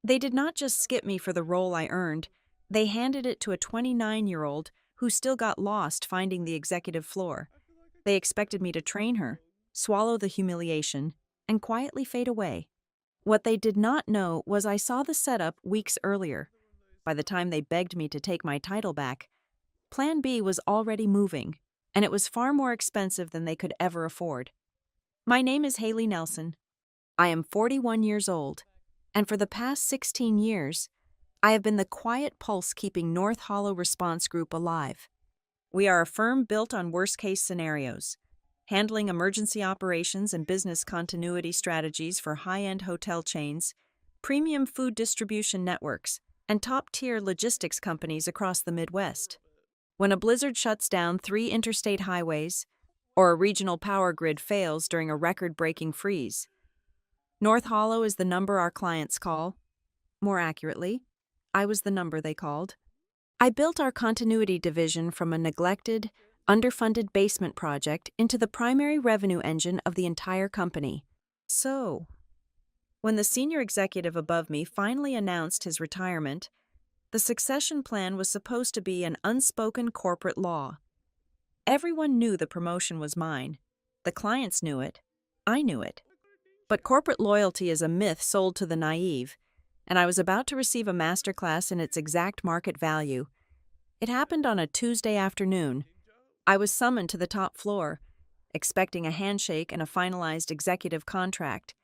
They did not just skip me for the role I earned, they handed it to a 29-year-old who still got lost finding the executive floor. They expected me to train her, swallow the humiliation, and quietly fade away. What they did not know was I saw the setup weeks earlier. By the time they begged me to take my title back, Plan B was already moving, and it was far more expensive than they could ever afford. My name is Haley Nelson. I am 41 years old, and for the past 16 years, I have been the quiet pulse keeping North Hollow Response Group alive. We are a firm built on worst-case scenarios, handling emergency operations and business continuity strategies for high-end hotel chains, premium food distribution networks, and top-tier logistics companies across the Midwest. When a blizzard shuts down 3 interstate highways, or a regional power grid fails during a record-breaking freeze, North Hollow is the number our clients call. More accurately, I was the number they called. I built our continuity division from a neglected, underfunded basement project into the primary revenue engine of the entire company. So, when the senior executive above me finally announced his retirement, the succession plan was supposed to be an unspoken corporate law. Everyone knew the promotion was mine. The clients knew it. I knew it. But corporate loyalty is a myth sold to the naive, and I was about to receive a masterclass in its exact market value. It happened on a Tuesday afternoon. I was summoned to the top floor, expecting a handshake and a finalized executive contract.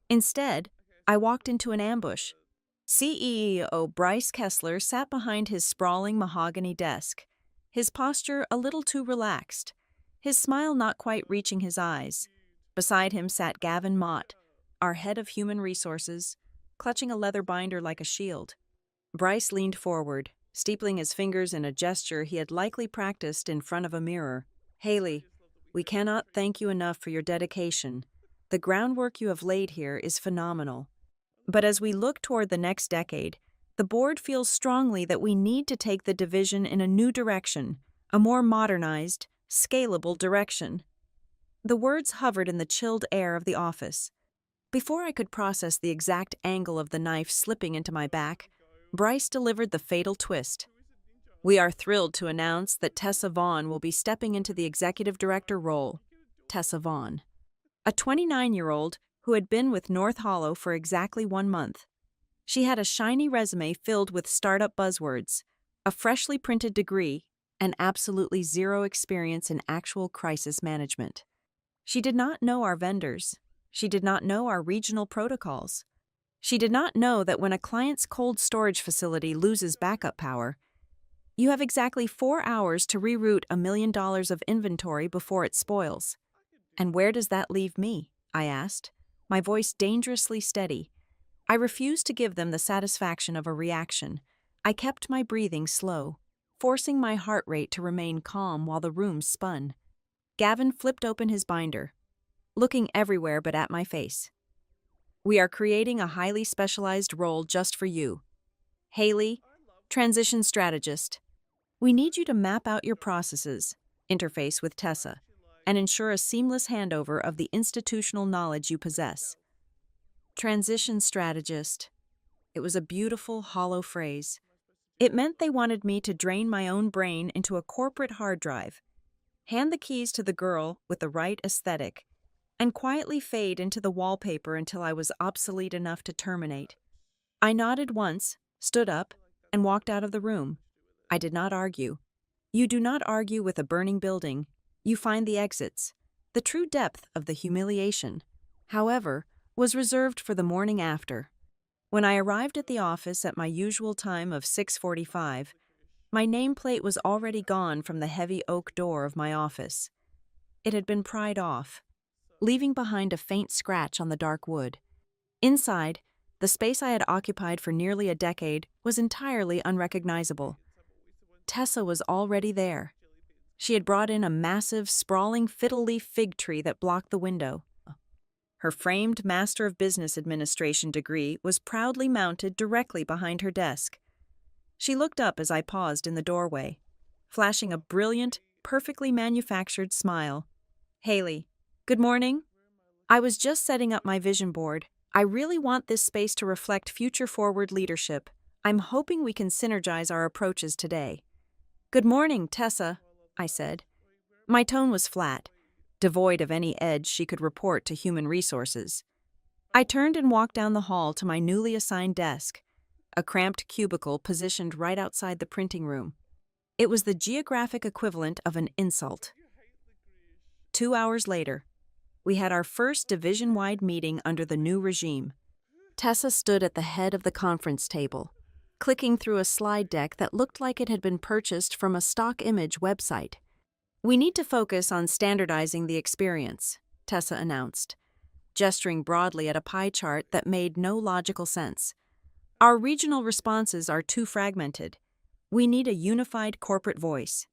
Instead, I walked into an ambush. CEO Bryce Kessler sat behind his sprawling mahogany desk, his posture a little too relaxed, his smile not quite reaching his eyes. Beside him sat Gavin Mott, our head of human resources, clutching a leather binder like a shield. Bryce leaned forward, steepling his fingers in a gesture he had likely practiced in front of a mirror. "Haley, we cannot thank you enough for your dedication. The groundwork you have laid here is phenomenal. But as we look toward the next decade, the board feels strongly that we need to take the division in a new direction, a more modernized, scalable direction." The words hovered in the chilled air of the office. Before I could process the exact angle of the knife slipping into my back, Bryce delivered the fatal twist. "We are thrilled to announce that Tessa Vaughn will be stepping into the executive director role." Tessa Vaughn, a 29-year-old who had been with North Hollow for exactly 1 month. She had a shiny resume filled with startup buzzwords, a freshly printed degree, and absolutely zero experience in actual crisis management. She did not know our vendors. She did not know our regional protocols. She did not know that when a client's cold storage facility loses backup power, you have exactly 4 hours to reroute $1 million of inventory before it spoils. "And where does that leave me?" I asked, my voice dangerously steady. I refused to give them the satisfaction of a reaction. I kept my breathing slow, forcing my heart rate to remain calm while the room spun. Gavin flipped open his binder, looking everywhere but at my face. "We are creating a highly specialized role just for you. Haley, transition strategist. We need you to map out your processes, interface with Tessa, and ensure a seamless handover of the institutional knowledge you possess." Transition strategist. It was a beautiful, hollow phrase. It meant they wanted me to drain my own brain into a corporate hard drive, hand the keys to the girl with the right aesthetic, and quietly fade into the wallpaper until I was obsolete enough to terminate. I nodded once, stood up, and walked out of the room. I did not argue. You do not argue with a burning building. You find the exits. The true depth of the humiliation, however, was reserved for the morning after. When I arrived at the office at my usual time of 6:45, my nameplate was already gone from the heavy oak door of my office. It had been pried off, leaving behind a faint scratch on the dark wood. Inside, the space I had occupied for nearly a decade was entirely unrecognizable. Tessa was already there. She had brought in a massive, sprawling fiddle-leaf fig tree that blocked the window. Her framed Master of Business Administration degree was proudly mounted directly behind her desk. She looked up as I paused in the doorway, flashing a brilliant, perfectly manufactured smile. "Haley, good morning. I was just setting up my vision board. I really want this space to reflect future-forward leadership. I'm hoping we can synergize our approaches today. Good morning, Tessa, I said. My tone was flat, devoid of any edge she could report to human resources. I turned and walked down the hall to my newly assigned desk, a cramped cubicle positioned right outside the printing room. It was the geographic equivalent of an insult. 2 hours later, we had our first division-wide meeting under the new regime. Tessa stood at the head of the conference table, clicking through a slide deck that looked like it had been purchased from a stock image website. We need to focus on standardizing the experience, Tessa announced, gesturing broadly at a pie chart that made no logical sense. Our regional responses are too fragmented. We need a unified corporate voice.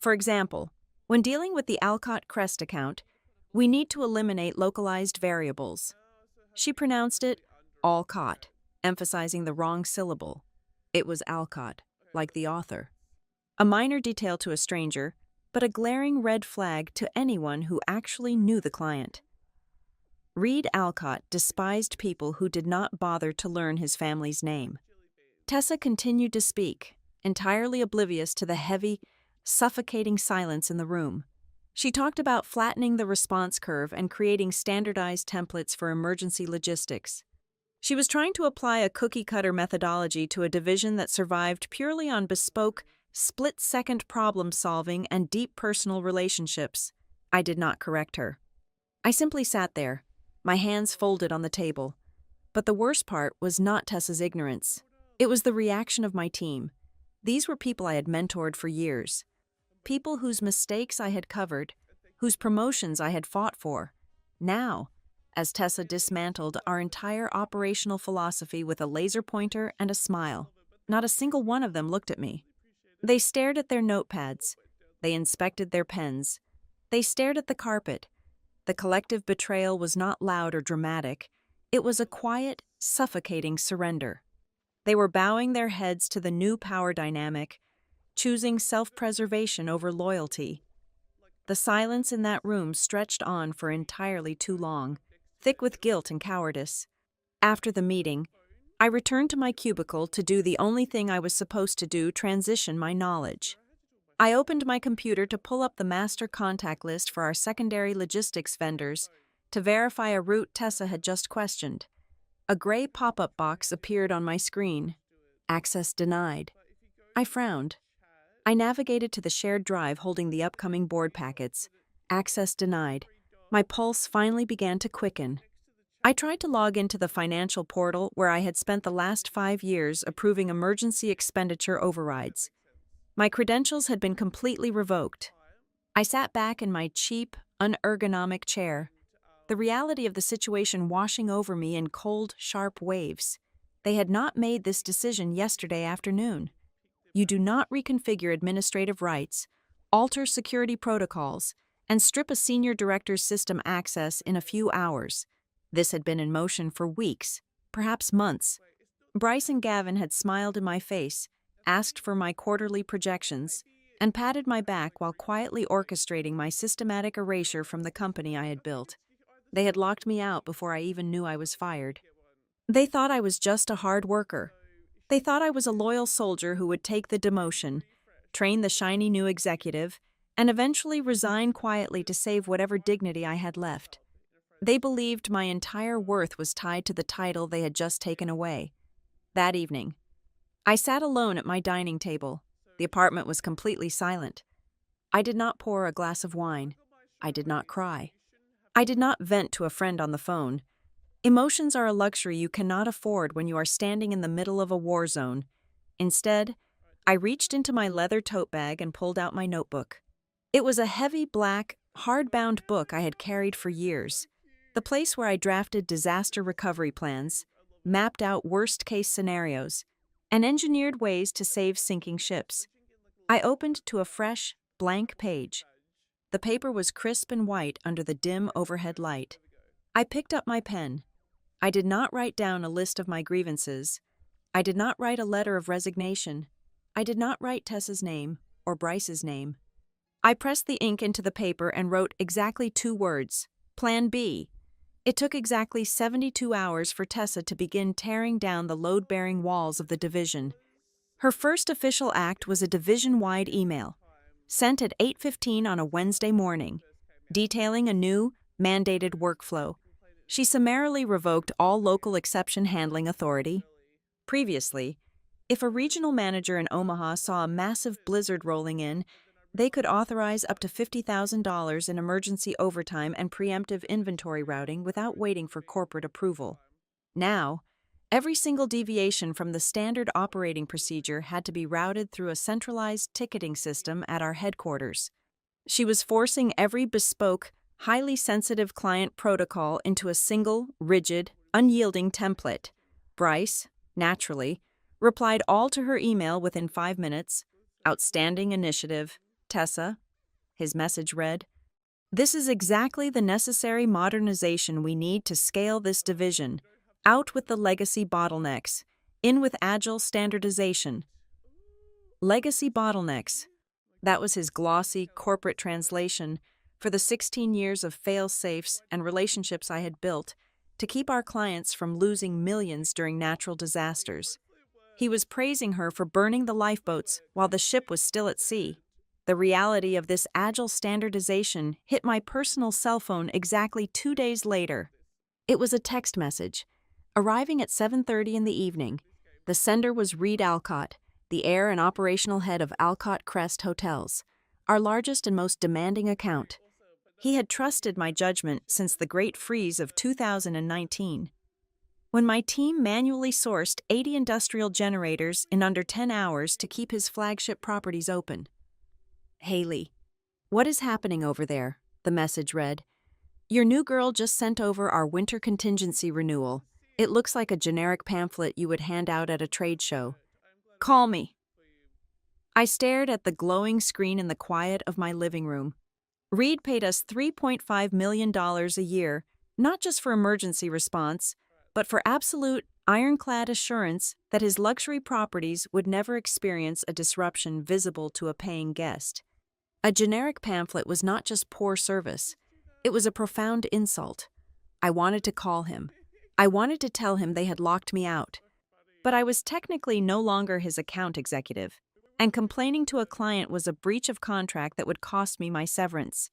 For example, when dealing with the Alcott Crest account, we need to eliminate localized variables. She pronounced it Alcott, emphasizing the wrong syllable. It was Alcott, like the author. A minor detail to a stranger, but a glaring red flag to anyone who actually knew the client. Reed Alcott despised people who did not bother to learn his family's name. Tessa continued to speak, entirely oblivious to the heavy, suffocating silence in the room. She talked about flattening the response curve and creating standardized templates for emergency logistics. She was trying to apply a cookie-cutter methodology to a division that survived purely on bespoke, split-second problem-solving and deep personal relationships. I did not correct her. I simply sat there, my hands folded on the table. But the worst part was not Tessa's ignorance. It was the reaction of my team. These were people I had mentored for years. People whose mistakes I had covered, whose promotions I had fought for. Now, as Tessa dismantled our entire operational philosophy with a laser pointer and a smile, not a single one of them looked at me. They stared at their notepads. They inspected their pens. They stared at the carpet. The collective betrayal was not loud or dramatic. It was a quiet, suffocating surrender. They were bowing their heads to the new power dynamic, choosing self-preservation over loyalty. The silence in that room stretched on for entirely too long, thick with guilt and cowardice. After the meeting, I returned to my cubicle to do the only thing I was supposed to do: transition my knowledge. I opened my computer to pull up the master contact list for our secondary logistics vendors to verify a route Tessa had just questioned. A gray pop-up box appeared on my screen. Access denied. I frowned. I navigated to the shared drive holding the upcoming board packets. Access denied. My pulse finally began to quicken. I tried to log into the financial portal where I had spent the last 5 years approving emergency expenditure overrides. My credentials had been completely revoked. I sat back in my cheap, unergonomic chair, the reality of the situation washing over me in cold, sharp waves. They had not made this decision yesterday afternoon. You do not reconfigure administrative rights, alter security protocols, and strip a senior director's system access in a few hours. This had been in motion for weeks, perhaps months. Bryce and Gavin had smiled in my face, asked for my quarterly projections, and patted my back while quietly orchestrating my systematic erasure from the company I had built. They had locked me out before I even knew I was fired. They thought I was just a hard worker. They thought I was a loyal soldier who would take the demotion, train the shiny new executive, and eventually resign quietly to save whatever dignity I had left. They believed my entire worth was tied to the title they had just taken away. That evening, I sat alone at my dining table. The apartment was completely silent. I did not pour a glass of wine. I did not cry. I did not vent to a friend on the phone. Emotions are a luxury you cannot afford when you are standing in the middle of a war zone. Instead, I reached into my leather tote bag and pulled out my notebook. It was a heavy, black, hard-bound book I had carried for years, the place where I drafted disaster recovery plans, mapped out worst-case scenarios, and engineered ways to save sinking ships. I opened to a fresh, blank page. The paper was crisp and white under the dim overhead light. I picked up my pen. I did not write down a list of my grievances. I did not write a letter of resignation. I did not write Tessa's name or Bryce's name. I pressed the ink into the paper and wrote exactly 2 words: Plan B. It took exactly 72 hours for Tessa to begin tearing down the load-bearing walls of the division. Her first official act was a division-wide email, sent at 8:15 on a Wednesday morning, detailing a new, mandated workflow. She summarily revoked all local exception handling authority. Previously, if a regional manager in Omaha saw a massive blizzard rolling in, they could authorize up to $50,000 in emergency overtime and preemptive inventory routing without waiting for corporate approval. Now, every single deviation from the standard operating procedure had to be routed through a centralized ticketing system at our headquarters. She was forcing every bespoke, highly sensitive client protocol into a single, rigid, unyielding template. Bryce, naturally, replied all to her email within 5 minutes. Outstanding initiative. Tessa, his message read. This is exactly the necessary modernization we need to scale this division. Out with the legacy bottlenecks. In with agile standardization. Legacy bottlenecks. That was his glossy, corporate translation for the 16 years of fail-safes and relationships I had built to keep our clients from losing millions during natural disasters. He was praising her for burning the lifeboats while the ship was still at sea. The reality of this agile standardization hit my personal cell phone exactly 2 days later. It was a text message. Arriving at 7:30 in the evening, the sender was Reed Alcott, the heir and operational head of Alcott Crest Hotels, our largest and most demanding account. He had trusted my judgment since the Great Freeze of 2019. When my team manually sourced 80 industrial generators in under 10 hours to keep his flagship properties open. Haley, what is happening over there? The message read. Your new girl just sent over our winter contingency renewal. It looks like a generic pamphlet you would hand out at a trade show. Call me. I stared at the glowing screen in the quiet of my living room. Reed paid us $3.5 million a year, not just for emergency response, but for absolute, ironclad assurance that his luxury properties would never experience a disruption visible to a paying guest. A generic pamphlet was not just poor service. It was a profound insult. I wanted to call him. I wanted to tell him they had locked me out. But I was technically no longer his account executive, and complaining to a client was a breach of contract that would cost me my severance.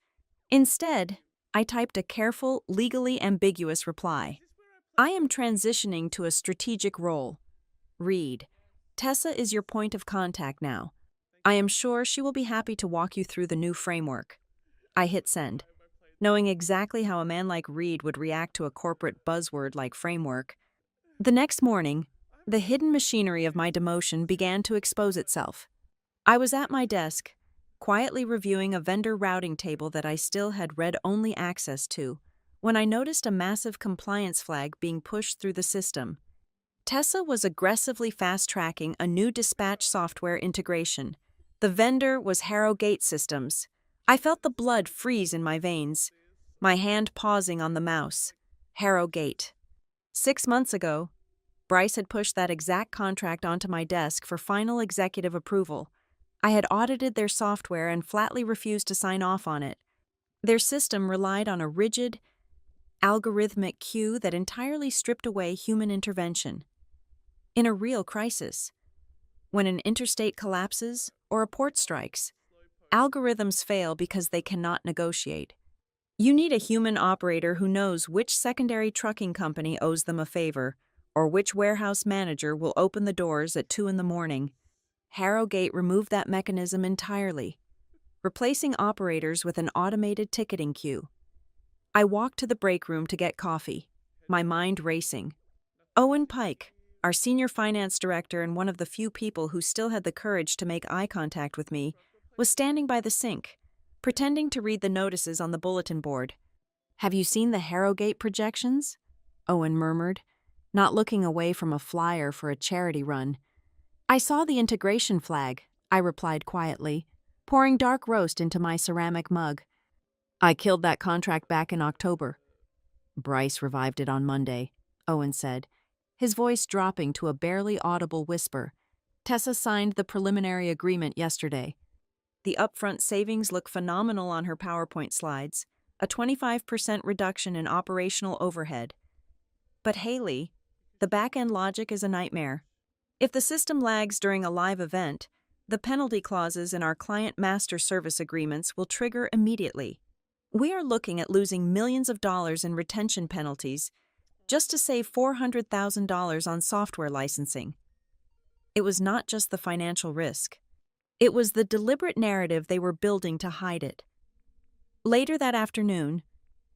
Instead, I typed a careful, legally ambiguous reply. I am transitioning to a strategic role. Reed, Tessa is your point of contact now. I am sure she will be happy to walk you through the new framework. I hit send, knowing exactly how a man like Reed would react to a corporate buzzword like framework. The next morning, the hidden machinery of my demotion began to expose itself. I was at my desk, quietly reviewing a vendor routing table that I still had read-only access to, when I noticed a massive compliance flag being pushed through the system. Tessa was aggressively fast-tracking a new dispatch software integration. The vendor was Harrogate Systems. I felt the blood freeze in my veins, my hand pausing on the mouse. Harrogate. 6 months ago, Bryce had pushed that exact contract onto my desk for final executive approval. I had audited their software and flatly refused to sign off on it. Their system relied on a rigid, algorithmic queue that entirely stripped away human intervention. In a real crisis, when an interstate collapses or a port strikes, algorithms fail because they cannot negotiate. You need a human operator who knows which secondary trucking company owes them a favor, or which warehouse manager will open the doors at 2 a.m. Harrogate removed that mechanism entirely, replacing operators with an automated ticketing queue. I walked to the break room to get coffee, my mind racing. Owen Pike, our senior finance director and one of the few people who still had the courage to make eye contact with me, was standing by the sink, pretending to read the notices on the bulletin board. Have you seen the Harrogate projections? Owen murmured, not looking away from a flyer for a charity run. I saw the integration flag, I replied quietly, pouring dark roast into my ceramic mug. I killed that contract back in October. Bryce revived it on Monday, Owen said, his voice dropping to a barely audible whisper. Tessa signed the preliminary agreement yesterday. The upfront savings look phenomenal on her PowerPoint slides. a 25% reduction in operational overhead. But Haley, the back-end logic is a nightmare. If the system lags during a live event, the penalty clauses in our client master service agreements will trigger immediately. We are looking at losing millions of dollars in retention penalties just to save $400,000 on software licensing. It was not just the financial risk. It was the deliberate narrative they were building to hide it. Later that afternoon,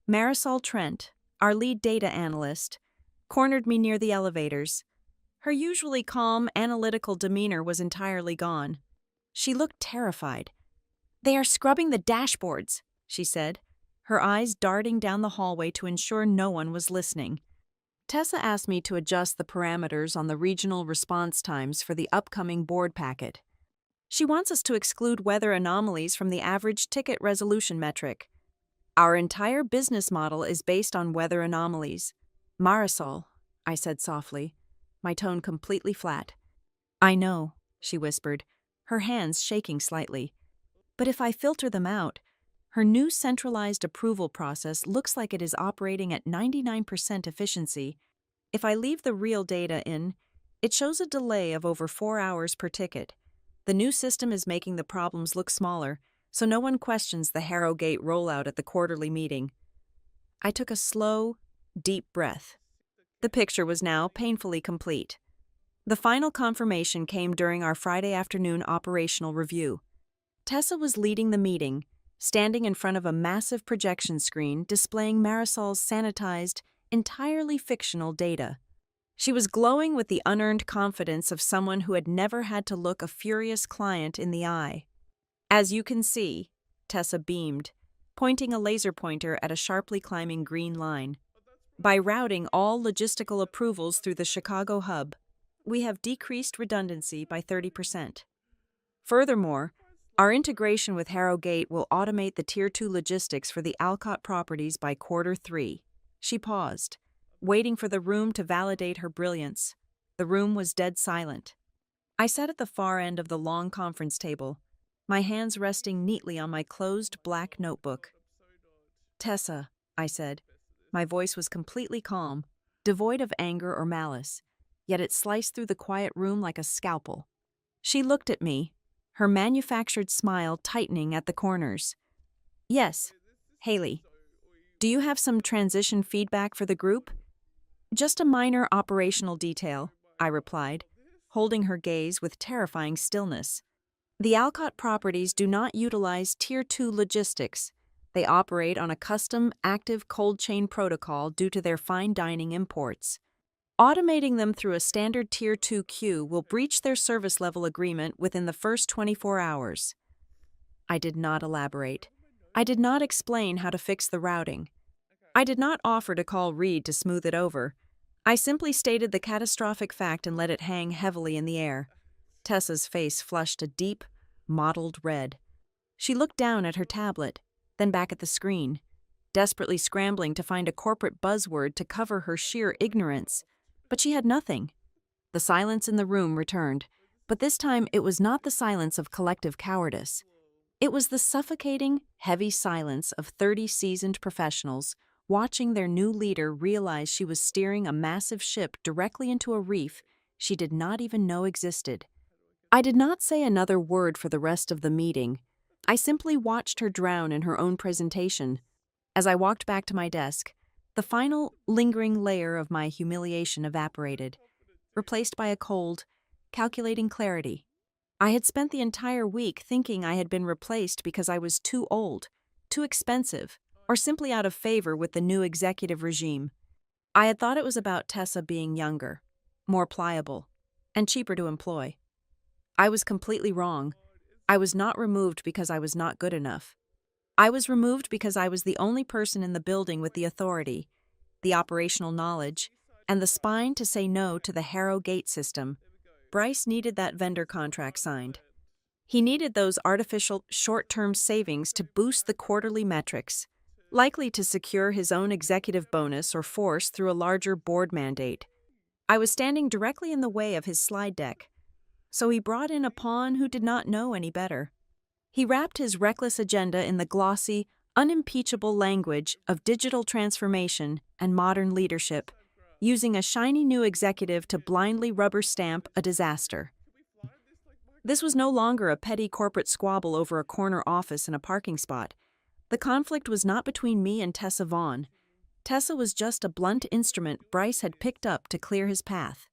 Marisol Trent, our lead data analyst, cornered me near the elevators. Her usually calm, analytical demeanor was entirely gone. She looked terrified. "They are scrubbing the dashboards," she said, her eyes darting down the hallway to ensure no one was listening. Tessa asked me to adjust the parameters on the regional response times for the upcoming board packet. She wants us to exclude weather anomalies from the average ticket resolution metric. Our entire business model is based on weather anomalies. "Marisol," I said softly, my tone completely flat. "I know," she whispered, her hands shaking slightly. "But if I filter them out, her new centralized approval process looks like it is operating at 99% efficiency. If I leave the real data in, it shows a delay of over 4 hours per ticket. The new system is making the problems look smaller, so no one questions the Harrogate rollout at the quarterly meeting." I took a slow, deep breath. The picture was now painfully complete. The final confirmation came during our Friday afternoon operational review. Tessa was leading the meeting, standing in front of a massive projection screen displaying Marisol's sanitized, entirely fictional data. She was glowing with the unearned confidence of someone who had never had to look a furious client in the eye. "As you can see," Tessa beamed, pointing a laser pointer at a sharply climbing green line, "by routing all logistical approvals through the Chicago hub, we have decreased redundancy by 30%. Furthermore, our integration with Harrogate will automate the Tier 2 logistics for the Alcott properties by Q3. She paused, waiting for the room to validate her brilliance. The room was dead silent. I sat at the far end of the long conference table, my hands resting neatly on my closed black notebook. "Tessa," I said. My voice was completely calm, devoid of anger or malice, yet it sliced through the quiet room like a scalpel. She looked at me, her manufactured smile tightening at the corners. "Yes, Haley. Do you have some transition feedback for the group?" "Just a minor operational detail," I replied, holding her gaze with terrifying stillness. "The Alcott properties do not utilize Tier 2 logistics. They operate on a custom active cold chain protocol due to their fine dining imports. Automating them through a standard Tier 2 queue will breach their service level agreement within the first 24 hours. I did not elaborate. I did not explain how to fix the routing. I did not offer to call Reed to smooth it over. I simply stated the catastrophic fact and let it hang heavily in the air. Tessa's face flushed a deep, mottled red. She looked down at her tablet, then back at the screen, desperately scrambling to find a corporate buzzword to cover her sheer ignorance. But she had nothing. The silence in the room returned, but this time it was not the silence of collective cowardice. It was the suffocating, heavy silence of 30 seasoned professionals watching their new leader realize she was steering a massive ship directly into a reef she did not even know existed. I did not say another word for the rest of the meeting. I simply watched her drown in her own presentation. As I walked back to my desk, the final, lingering layer of my humiliation evaporated, replaced by a cold, calculating clarity. I had spent the entire week thinking I had been replaced because I was too old, too expensive, or simply out of favor with the new executive regime. I had thought it was about Tessa being younger, more pliable, and cheaper to employ. I was completely wrong. I was not removed because I was not good enough. I was removed because I was the only person in the building with the authority, the operational knowledge, and the spine to say no to the Harrogate system. Bryce needed that vendor contract signed. He needed those artificial short-term savings to boost the quarterly metrics, likely to secure his own executive bonus or force through a larger board mandate. I was standing directly in the way of his slide deck, so he brought in a pawn who did not know any better. He wrapped his reckless agenda in the glossy, unimpeachable language of digital transformation and modern leadership, using a shiny new executive to blindly rubber stamp a disaster. This was no longer a petty corporate squabble over a corner office and a parking spot. The conflict was not between me and Tessa Vaughn. Tessa was just a blunt instrument Bryce had picked up to clear his path.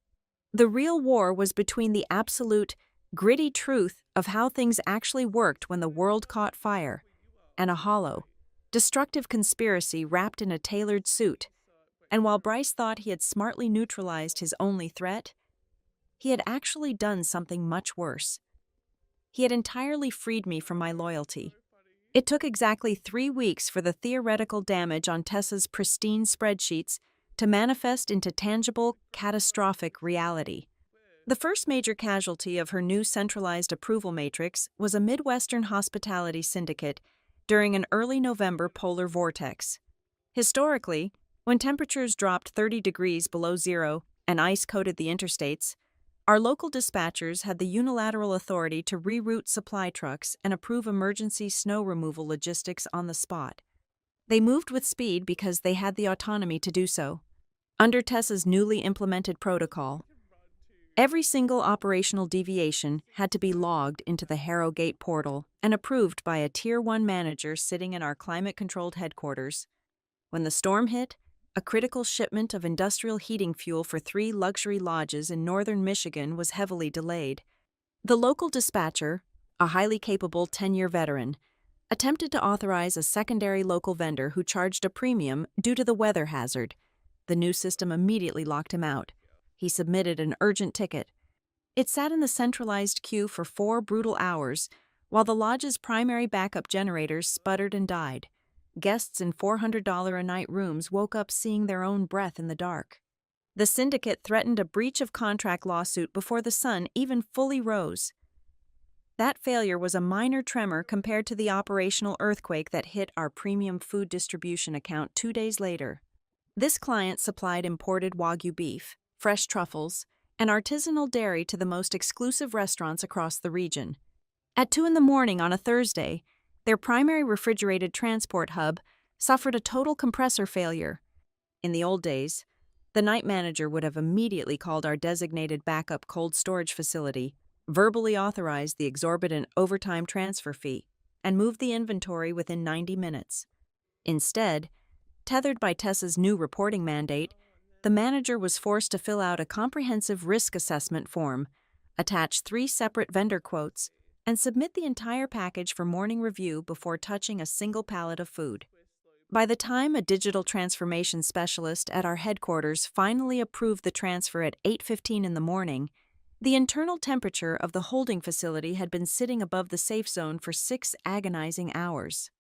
The real war was between the absolute, gritty truth of how things actually worked when the world caught fire, and a hollow, destructive conspiracy wrapped in a tailored suit. And while Bryce thought he had smartly neutralized his only threat, he had actually done something much worse. He had entirely freed me from my loyalty. It took exactly 3 weeks for the theoretical damage on Tessa's pristine spreadsheets to manifest into tangible, catastrophic reality. The first major casualty of her new centralized approval matrix was a Midwestern hospitality syndicate during an early November polar vortex. Historically, when temperatures dropped 30 degrees below zero and ice coated the interstates, our local dispatchers had the unilateral authority to reroute supply trucks and approve emergency snow removal logistics on the spot. They moved with speed because they had the autonomy to do so. Under Tessa's newly implemented protocol, every single operational deviation had to be logged into the Harrogate portal and approved by a Tier 1 manager sitting in our climate-controlled headquarters. When the storm hit, a critical shipment of industrial heating fuel for 3 luxury lodges in northern Michigan was heavily delayed. The local dispatcher, a highly capable 10-year veteran, attempted to authorize a secondary local vendor who charged a premium due to the weather hazard. The new system immediately locked him out. He submitted an urgent ticket. It sat in the centralized queue for 4 brutal hours, while the lodge's primary backup generators sputtered and died. Guests in $400 a night rooms woke up seeing their own breath in the dark. The syndicate threatened a breach of contract lawsuit before the sun even fully rose. That failure was a minor tremor compared to the operational earthquake that hit our premium food distribution account 2 days later. This client supplied imported Wagyu beef, fresh truffles, and artisanal dairy to the most exclusive restaurants across the region. At 2 a.m. on a Thursday, their primary refrigerated transport hub suffered a total compressor failure. In the old days, the night manager would have immediately called our designated backup cold storage facility, verbally authorized the exorbitant overtime transfer fee, and moved the inventory within 90 minutes. Instead, tethered by Tessa's new reporting mandate, the manager was forced to fill out a comprehensive risk assessment form, attach 3 separate vendor quotes, and submit the entire package for morning review before touching a single pallet of food. By the time a digital transformation specialist at our headquarters finally approved the transfer at 8:15 in the morning, the internal temperature of the holding facility had been sitting above the safe zone for 6 agonizing hours.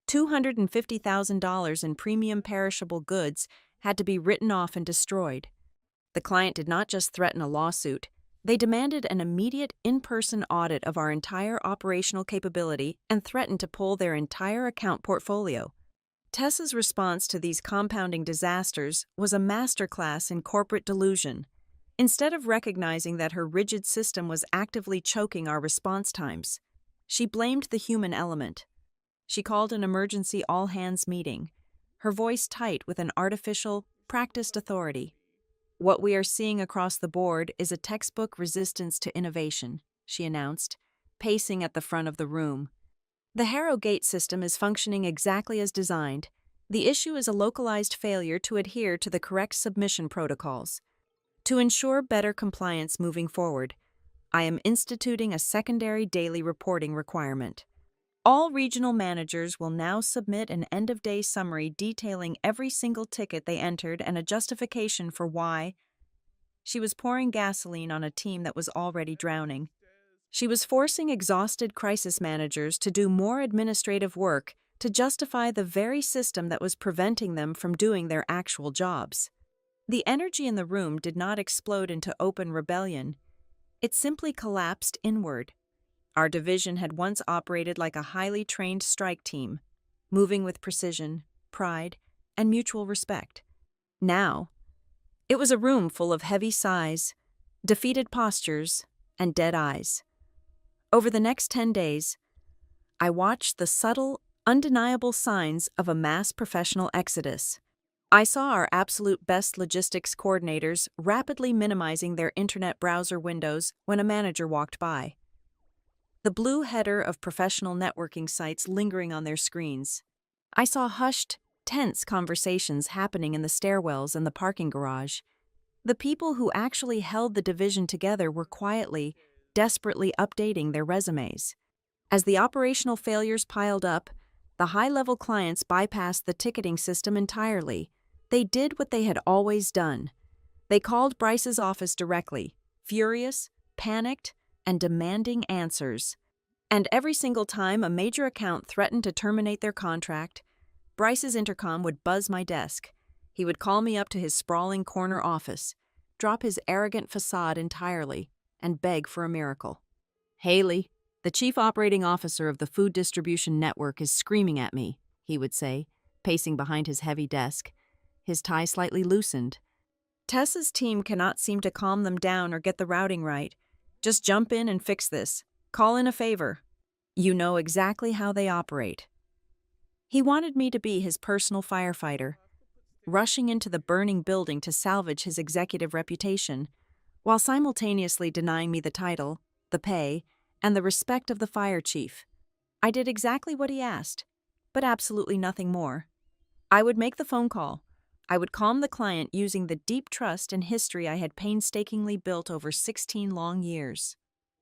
$250,000 in premium perishable goods had to be written off and destroyed. The client did not just threaten a lawsuit. They demanded an immediate in-person audit of our entire operational capability and threatened to pull their entire account portfolio. Tessa's response to these compounding disasters was a masterclass in corporate delusion. Instead of recognizing that her rigid system was actively choking our response times, she blamed the human element. She called an emergency all-hands meeting, her voice tight with an artificial, practiced authority. "What we are seeing across the board is a textbook resistance to innovation," she announced, pacing at the front of the room. "The Harrogate system is functioning exactly as designed. The issue is a localized failure to adhere to the correct submission protocols. To ensure better compliance moving forward, I am instituting a secondary daily reporting requirement. All regional managers will now submit an end-of-day summary detailing every single ticket they entered and a justification for why." She was pouring gasoline on a team that was already drowning. She was forcing exhausted crisis managers to do more administrative work to justify the very system that was preventing them from doing their actual jobs. The energy in the room did not explode into open rebellion. It simply collapsed inward. Our division had once operated like a highly trained strike team, moving with precision, pride, and mutual respect. Now, it was a room full of heavy sighs, defeated postures, and dead eyes. Over the next 10 days, I watched the subtle, Undeniable signs of a mass professional exodus. I saw our absolute best logistics coordinators rapidly minimizing their internet browser windows when a manager walked by. The blue header of professional networking sites lingering on their screens. I saw hushed, tense conversations happening in the stairwells and the parking garage. The people who actually held the division together were quietly, desperately updating their resumes. As the operational failures piled up, the high-level clients bypassed the ticketing system entirely. They did what they had always done. They called Bryce's office directly, furious, panicked, and demanding answers. And every single time a major account threatened to terminate their contract, Bryce's intercom would buzz my desk. He would call me up to his sprawling corner office, drop his arrogant facade entirely, and beg for a miracle. "Haley, the chief operating officer of the food distribution network is screaming at me," he would say, pacing behind his heavy desk, his tie slightly loosened. "Tessa's team cannot seem to calm them down or get the routing right. Just jump in and fix this. Call in a favor. You know exactly how they operate." He wanted me to be his personal firefighter, rushing into the burning building to salvage his executive reputation, while simultaneously denying me the title, the pay, and the respect of the fire chief. I did exactly what he asked, but absolutely nothing more. I would make the phone call. I would calm the client using the deep trust and history I had painstakingly built over 16 long years.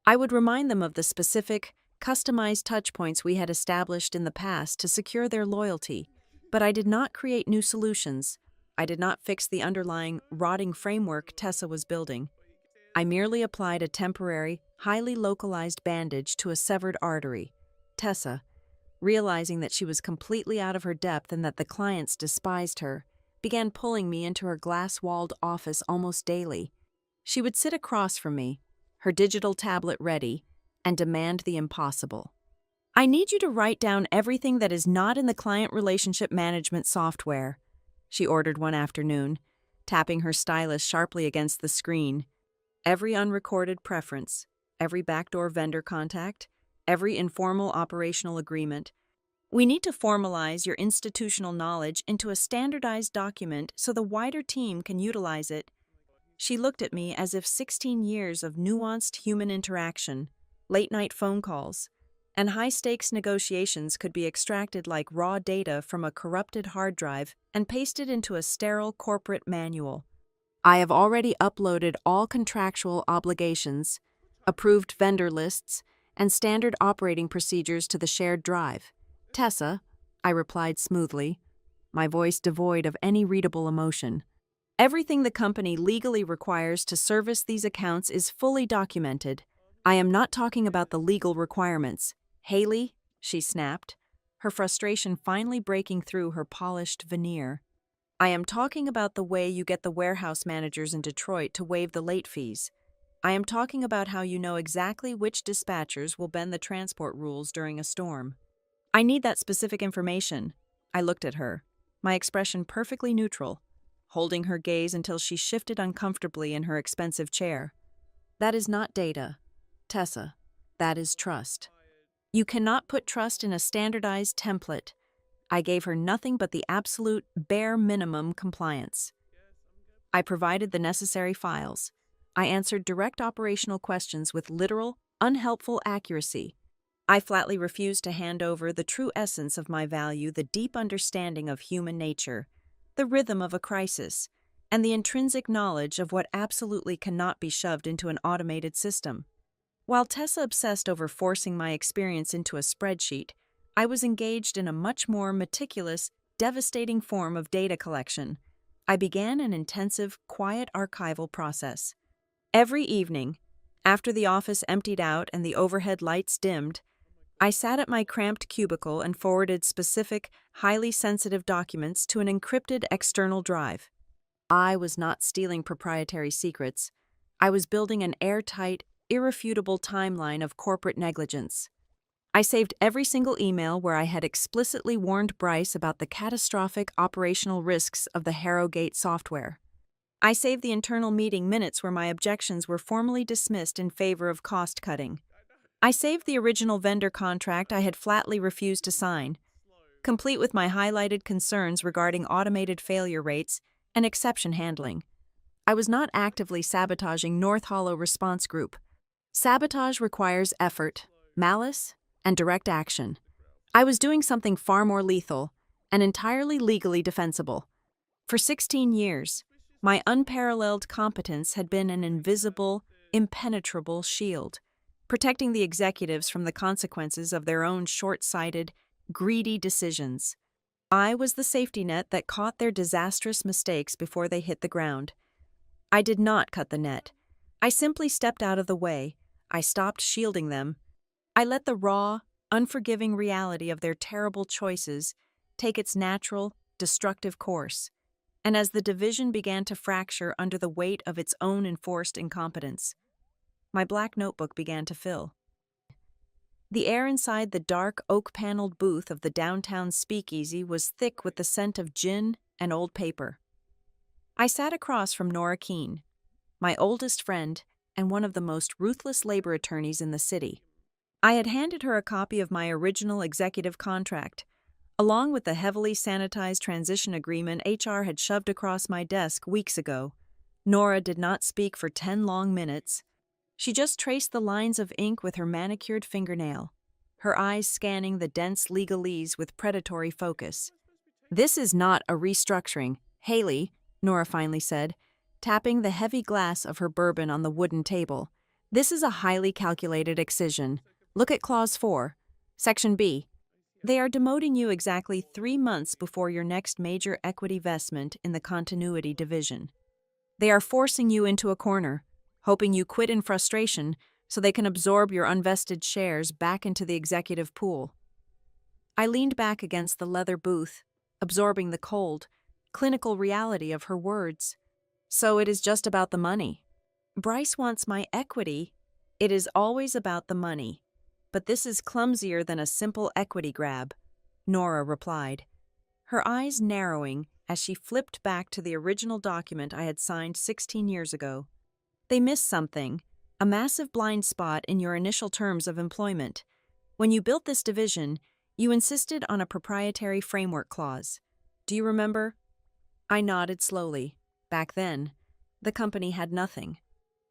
I would remind them of the specific, customized touchpoints we had established in the past to secure their loyalty, but I did not create new solutions. I did not fix the underlying, rotting framework Tessa was building. I merely applied a temporary, highly localized bandage to a severed artery. Tessa, realizing that she was completely out of her depth and that the clients despised her, began pulling me into her glass-walled office almost daily. She would sit across from me, her digital tablet ready, and demand the impossible. "I need you to write down everything that is not in the client relationship management software," she ordered one afternoon, tapping her stylus sharply against the screen. "Every unrecorded preference, every backdoor vendor contact, every informal operational agreement. We need to formalize your institutional knowledge into a standardized document so the wider team can utilize it." She looked at me as if 16 years of nuanced human interaction, late-night phone calls, and high-stakes negotiations could be extracted like raw data from a corrupted hard drive and pasted into a sterile corporate manual. "I have already uploaded all contractual obligations, approved vendor lists, and standard operating procedures to the shared drive. Tessa," I replied smoothly, my voice devoid of any readable emotion. "Everything the company legally requires to service these accounts is fully documented. I am not talking about the legal requirements. Haley," she snapped, her frustration finally breaking through her polished veneer. "I am talking about the way you get the warehouse managers in Detroit to waive the late fees. I am talking about how you know exactly which dispatchers will bend the transport rules during a storm. I need that specific information." I looked at her, my expression perfectly neutral, holding her gaze until she shifted uncomfortably in her expensive chair. "That is not data, Tessa. That is trust. You cannot put trust in a standardized template." I gave her nothing but the absolute bare minimum compliance. I provided the necessary files. I answered direct operational questions with literal, unhelpful accuracy. I flatly refused to hand over the true essence of my value, the deep understanding of human nature, the rhythm of a crisis, and the intrinsic knowledge of what absolutely cannot be shoved into an automated system. While Tessa obsessed over forcing my experience into a spreadsheet, I was engaged in a much more meticulous, devastating form of data collection. I began an intensive, quiet archival process. Every evening, after the office emptied out and the overhead lights dimmed, I sat at my cramped cubicle and forwarded specific, highly sensitive documents to an encrypted external drive. I was not stealing proprietary secrets. I was building an airtight, irrefutable timeline of corporate negligence. I saved every single email where I had explicitly warned Bryce about the catastrophic operational risks of the Harrogate software. I saved the internal meeting minutes where my objections were formally dismissed in favor of cost-cutting. I saved the original vendor contract I had flatly refused to sign. complete with my highlighted concerns regarding automated failure rates and exception handling. I was not actively sabotaging North Hollow Response Group. Sabotage requires effort, malice, and direct action. I was doing something far more lethal and entirely legally defensible. For 16 years, my unparalleled competence had been an invisible, impenetrable shield, protecting the executives from the consequences of their own short-sighted, greedy decisions. I was the safety net that caught their disastrous mistakes before they hit the ground. I did not cut the net. I simply stepped out of the way. I stopped shielding them. I let the raw, unforgiving reality of their terrible choices take its natural, destructive course. And as the division began to fracture under the weight of its own enforced incompetence, my black notebook began to fill. The air inside the dark, oak-paneled booth of the downtown speakeasy was thick with the scent of gin and old paper. I sat across from Nora Keene, my oldest friend and one of the most ruthless labor attorneys in the city. I had handed her a copy of my original executive contract, along with the heavily sanitized transition agreement HR had shoved across my desk weeks ago. Nora did not speak for 10 long minutes. She just traced the lines of ink with her manicured fingernail, her eyes scanning the dense legalese with predatory focus. "This is not a restructuring, Haley," Nora finally said, tapping the heavy glass of her bourbon on the wooden table. "This is a highly calculated excision. Look at Clause 4, Section B. They are demoting you exactly 3 months before your next major equity vestment in the continuity division. They are forcing you into a corner, hoping you quit in frustration so they can absorb your unvested shares back into the executive pool." I leaned back against the leather booth, absorbing the cold, clinical reality of her words. "So it is just about the money. Bryce wants my equity. It is always about the money. But this is clumsier than a simple equity grab," Nora replied, her eyes narrowing as she flipped back to the original document I had signed 16 years ago. "They missed something, a massive blind spot in your initial terms of employment. When you built this division, you insisted on a proprietary framework clause. Do you remember?" I nodded slowly. Back then, the company had nothing.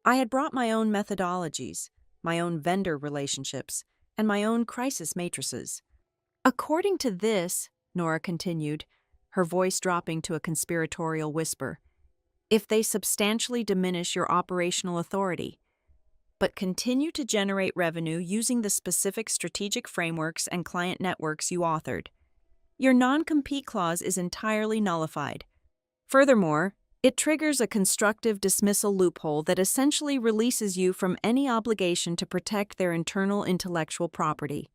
I had brought my own methodologies, my own vendor relationships, and my own crisis matrices. "According to this," Nora continued, her voice dropping to a conspiratorial whisper, "if they substantially diminish your operational authority, but continue to generate revenue using the specific strategic frameworks and client networks you authored, your non-compete clause is entirely nullified. Furthermore, it triggers a constructive dismissal loophole that essentially releases you from any obligation to protect their internal intellectual property.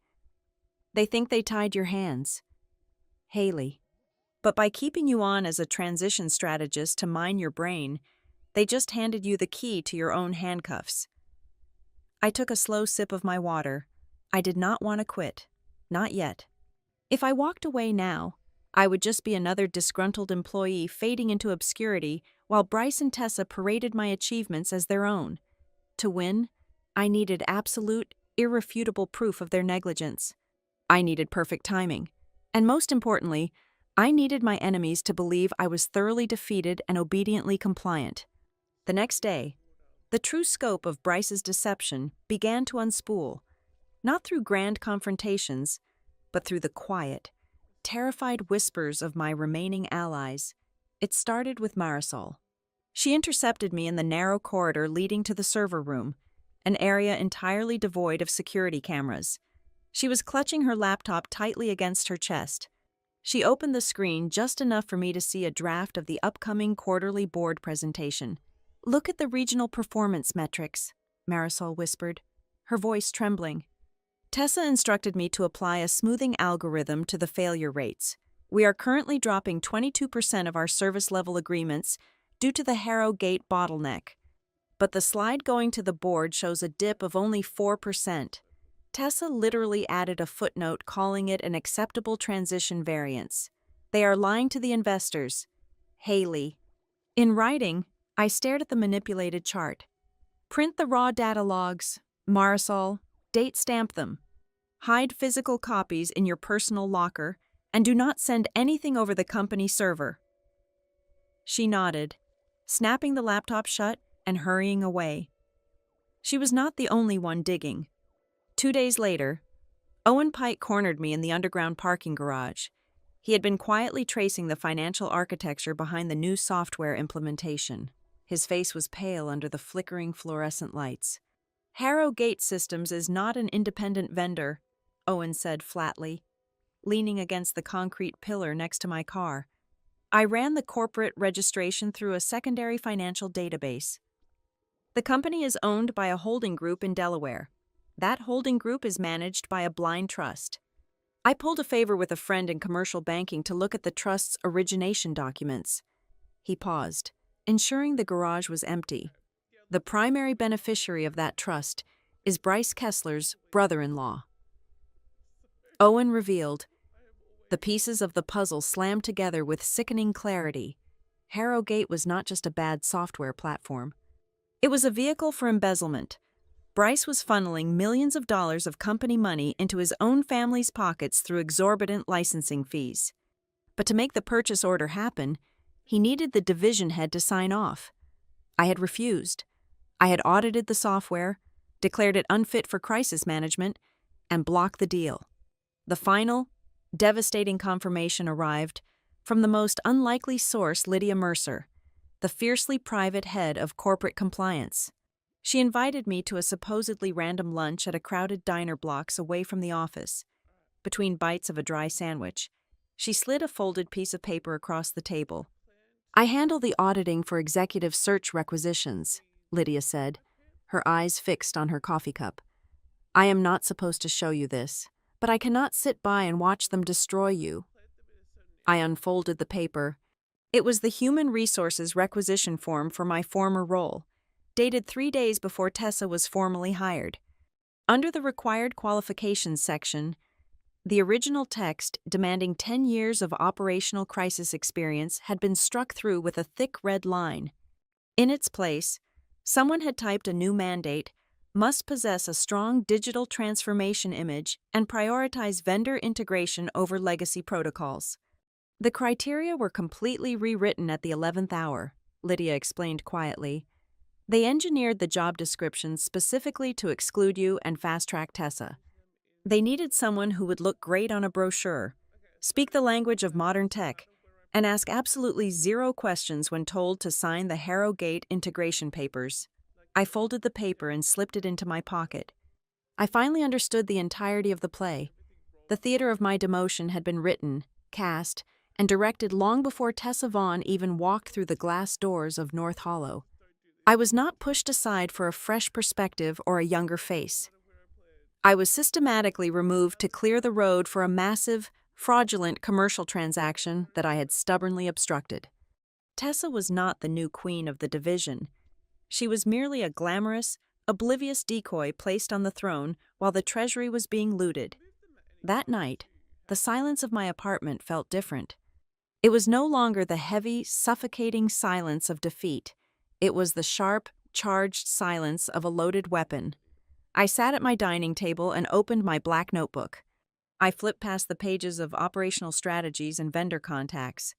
They think they tied your hands, Haley. But by keeping you on as a transition strategist to mine your brain, they just handed you the key to your own handcuffs." I took a slow sip of my water. I did not want to quit. Not yet. If I walked away now, I would just be another disgruntled employee fading into obscurity while Bryce and Tessa paraded my achievements as their own. To win, I needed absolute, irrefutable proof of their negligence. I needed perfect timing. And most importantly, I needed my enemies to believe I was thoroughly defeated and obediently compliant. The next day, the true scope of Bryce's deception began to unspool, not through grand confrontations, but through the quiet, terrified whispers of my remaining allies. It started with Marisol. She intercepted me in the narrow corridor leading to the server room, an area entirely devoid of security cameras. She was clutching her laptop tightly against her chest. She opened the screen just enough for me to see a draft of the upcoming quarterly board presentation. "Look at the regional performance metrics," Marisol whispered, her voice trembling. "Tessa instructed me to apply a smoothing algorithm to the failure rates. We are currently dropping 22% of our service level agreements due to the Harrow Gate bottleneck. But the slide going to the board shows a dip of only 4%. Tessa literally added a footnote calling it an acceptable transition variance. They are lying to the investors. Haley." In writing, I stared at the manipulated chart. "Print the raw data logs, Marisol, date stamp them. Hide physical copies in your personal locker and do not send anything over the company server." She nodded, snapping the laptop shut and hurrying away. She was not the only one digging. 2 days later, Owen Pike cornered me in the underground parking garage. He had been quietly tracing the financial architecture behind the new software implementation. His face was pale under the flickering fluorescent lights. "Harrow Gate Systems is not an independent vendor," Owen said flatly, leaning against the concrete pillar next to my car. "I ran the corporate registration through a secondary financial database. The company is owned by a holding group in Delaware. That holding group is managed by a blind trust. I pulled a favor with a friend in commercial banking to look at the trust's origination documents." He paused, ensuring the garage was empty. "The primary beneficiary of that trust is Bryce Kessler's brother-in-law." Owen revealed. The pieces of the puzzle slammed together with sickening clarity. Harrogate was not just a bad software platform. It was a vehicle for embezzlement. Bryce was funneling millions of dollars of company money into his own family's pockets through exorbitant licensing fees. But to make the purchase order happen, he needed the division head to sign off. I had refused. I had audited the software, declared it unfit for crisis management, and blocked the deal. The final, devastating confirmation arrived from the most unlikely source, Lydia Mercer, the fiercely private head of corporate compliance. She invited me to a supposedly random lunch at a crowded diner blocks away from the office. Between bites of a dry sandwich, she slid a folded piece of paper across the table. "I handle the auditing for executive search requisitions," Lydia said, her eyes fixed on her coffee cup. "I am not supposed to show you this, but I cannot sit by and watch them destroy you." I unfolded the paper. It was the Human Resources requisition form for my former role, dated 3 days before Tessa was formally hired. Under the required qualifications section, the original text demanding 10 years of operational crisis experience had been struck through with a thick red line. In its place, someone had typed a new mandate: "Must possess a strong digital transformation image and prioritize vendor integration over legacy protocols." The criteria were completely rewritten at the 11th hour, Lydia explained quietly. "They engineered the job description specifically to exclude you and fast-track Tessa. They needed someone who would look great on a brochure, speak the language of modern tech, and ask absolutely zero questions when told to sign the Harrogate integration papers." I folded the paper and slipped it into my pocket. I finally understood the entirety of the play. The theater of my demotion had been written, cast, and directed long before Tessa Vaughn even walked through the glass doors of North Hollow. I was not pushed aside for a fresh perspective or a younger face. I was systematically removed to clear the road for a massive, fraudulent commercial transaction that I had stubbornly obstructed. Tessa was not the new queen of the division. She was merely a glamorous, oblivious decoy placed on the throne while the treasury was being looted. That night, the silence of my apartment felt different. It was no longer the heavy, suffocating silence of defeat. It was the sharp, charged silence of a loaded weapon. I sat at my dining table and opened my black notebook. I flipped past the pages of operational strategies and vendor contacts.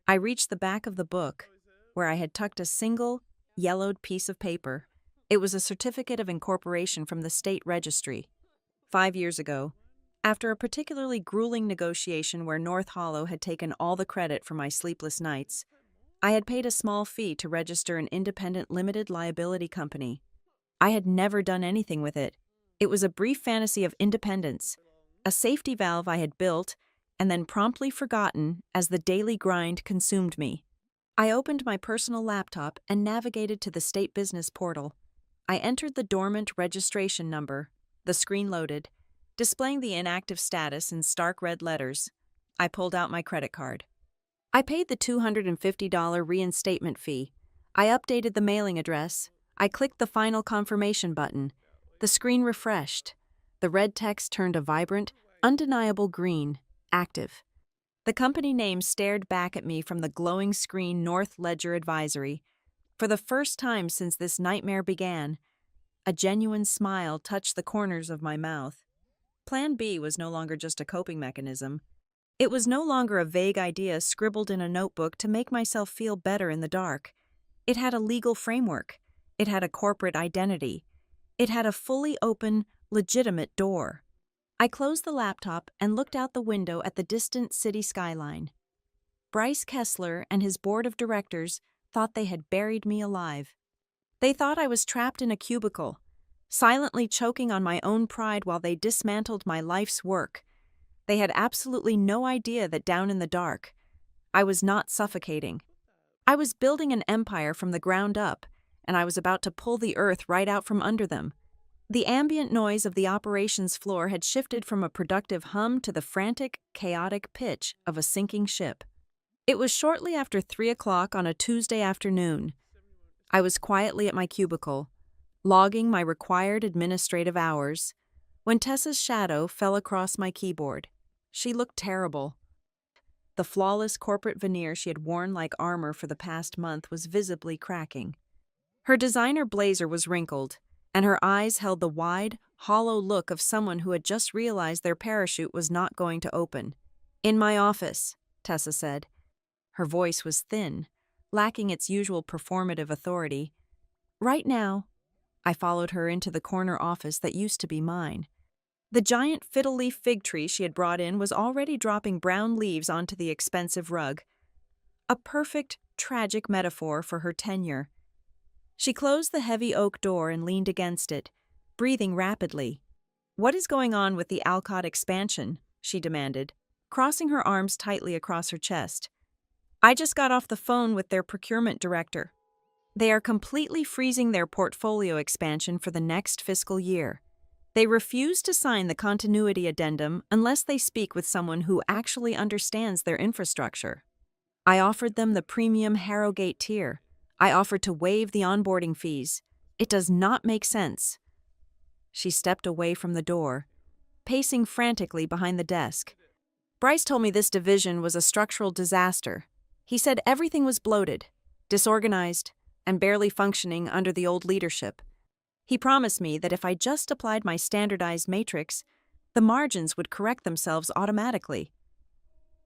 I reached the back of the book, where I had tucked a single, yellowed piece of paper. It was a certificate of incorporation from the state registry. 5 years ago, after a particularly grueling negotiation where North Hollow had taken all the credit for my sleepless nights, I had paid a small fee to register an independent limited liability company. I had never done anything with it. It was a brief fantasy of independence, a safety valve I had built and then promptly forgotten as the daily grind consumed me. I opened my personal laptop and navigated to the state business portal. I entered the dormant registration number. The screen loaded, displaying the inactive status in stark red letters. I pulled out my credit card. I paid the $250 reinstatement fee. I updated the mailing address. I clicked the final confirmation button. The screen refreshed. The red text turned a vibrant, undeniable green, active. The company name stared back at me from the glowing screen North Ledger Advisory. For the first time since this nightmare began, a genuine smile touched the corners of my mouth. Plan B was no longer just a coping mechanism. It was no longer a vague idea scribbled in a notebook to make myself feel better in the dark. It had a legal framework. It had a corporate identity. It had a fully open, legitimate door. I closed the laptop and looked out the window at the distant city skyline. Bryce Kessler and his board of directors thought they had buried me alive. They thought I was trapped in a cubicle, silently choking on my own pride while they dismantled my life's work. They had absolutely no idea that down in the dark, I was not suffocating. I was building an empire from the ground up, and I was about to pull the earth right out from under them. The ambient noise of the operations floor had shifted from a productive hum to the frantic, chaotic pitch of a sinking ship. It was shortly after 3 o'clock on a Tuesday afternoon. I was quietly at my cubicle, logging my required administrative hours, when Tessa's shadow fell across my keyboard. She looked terrible. The flawless corporate veneer she had worn like armor for the past month was visibly cracking. Her designer blazer was wrinkled, and her eyes held the wide, hollow look of someone who had just realized their parachute was not going to open. "In my office," Tessa said. Her voice was thin, lacking its usual performative authority. "Right now." I followed her into the corner office that used to be mine. The giant fiddle-leaf fig tree she had brought in was already dropping brown leaves onto the expensive rug. A perfect, tragic metaphor for her tenure. She closed the heavy oak door and leaned against it, breathing rapidly. "What is going on with the Alcott expansion?" she demanded, crossing her arms tightly across her chest. "I just got off the phone with their procurement director. They are completely freezing their portfolio expansion for the next fiscal year. They refuse to sign the continuity addendum unless they speak with someone who actually understands their infrastructure. I offered them the premium Harrogate tier. I offered to waive the onboarding fees. It does not make sense." She stepped away from the door, pacing frantically behind the desk. "Bryce told me this division was a structural disaster. He said everything was bloated, disorganized, and barely functioning under the old leadership. He promised me that if I just applied my standardized matrix, the margins would correct themselves automatically."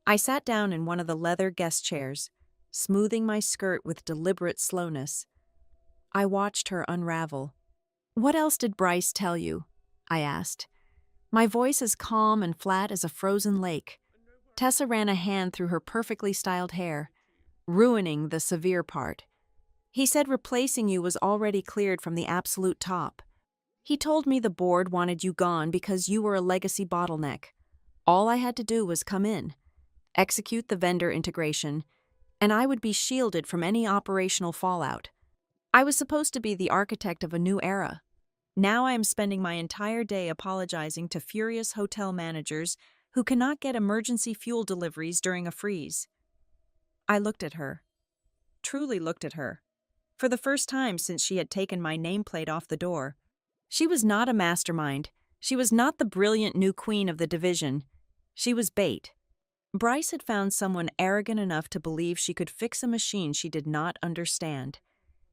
I sat down in one of the leather guest chairs, smoothing my skirt with deliberate slowness. I watched her unravel. "What else did Bryce tell you?" I asked, my voice as calm and flat as a frozen lake. Tessa ran a hand through her perfectly styled hair, ruining the severe part. "He said replacing you was already cleared from the absolute top. He told me the board wanted you gone because you were a legacy bottleneck. All I had to do was come in, execute the vendor integration, and I would be shielded from any operational fallout. I was supposed to be the architect of a new era. Now I am spending my entire day apologizing to furious hotel managers who cannot get emergency fuel deliveries during a freeze." I looked at her, truly looked at her, for the first time since she had taken my nameplate off the door. She was not a mastermind. She was not the brilliant new queen of the division. She was bait. Bryce had found someone arrogant enough to believe she could fix a machine she did not understand,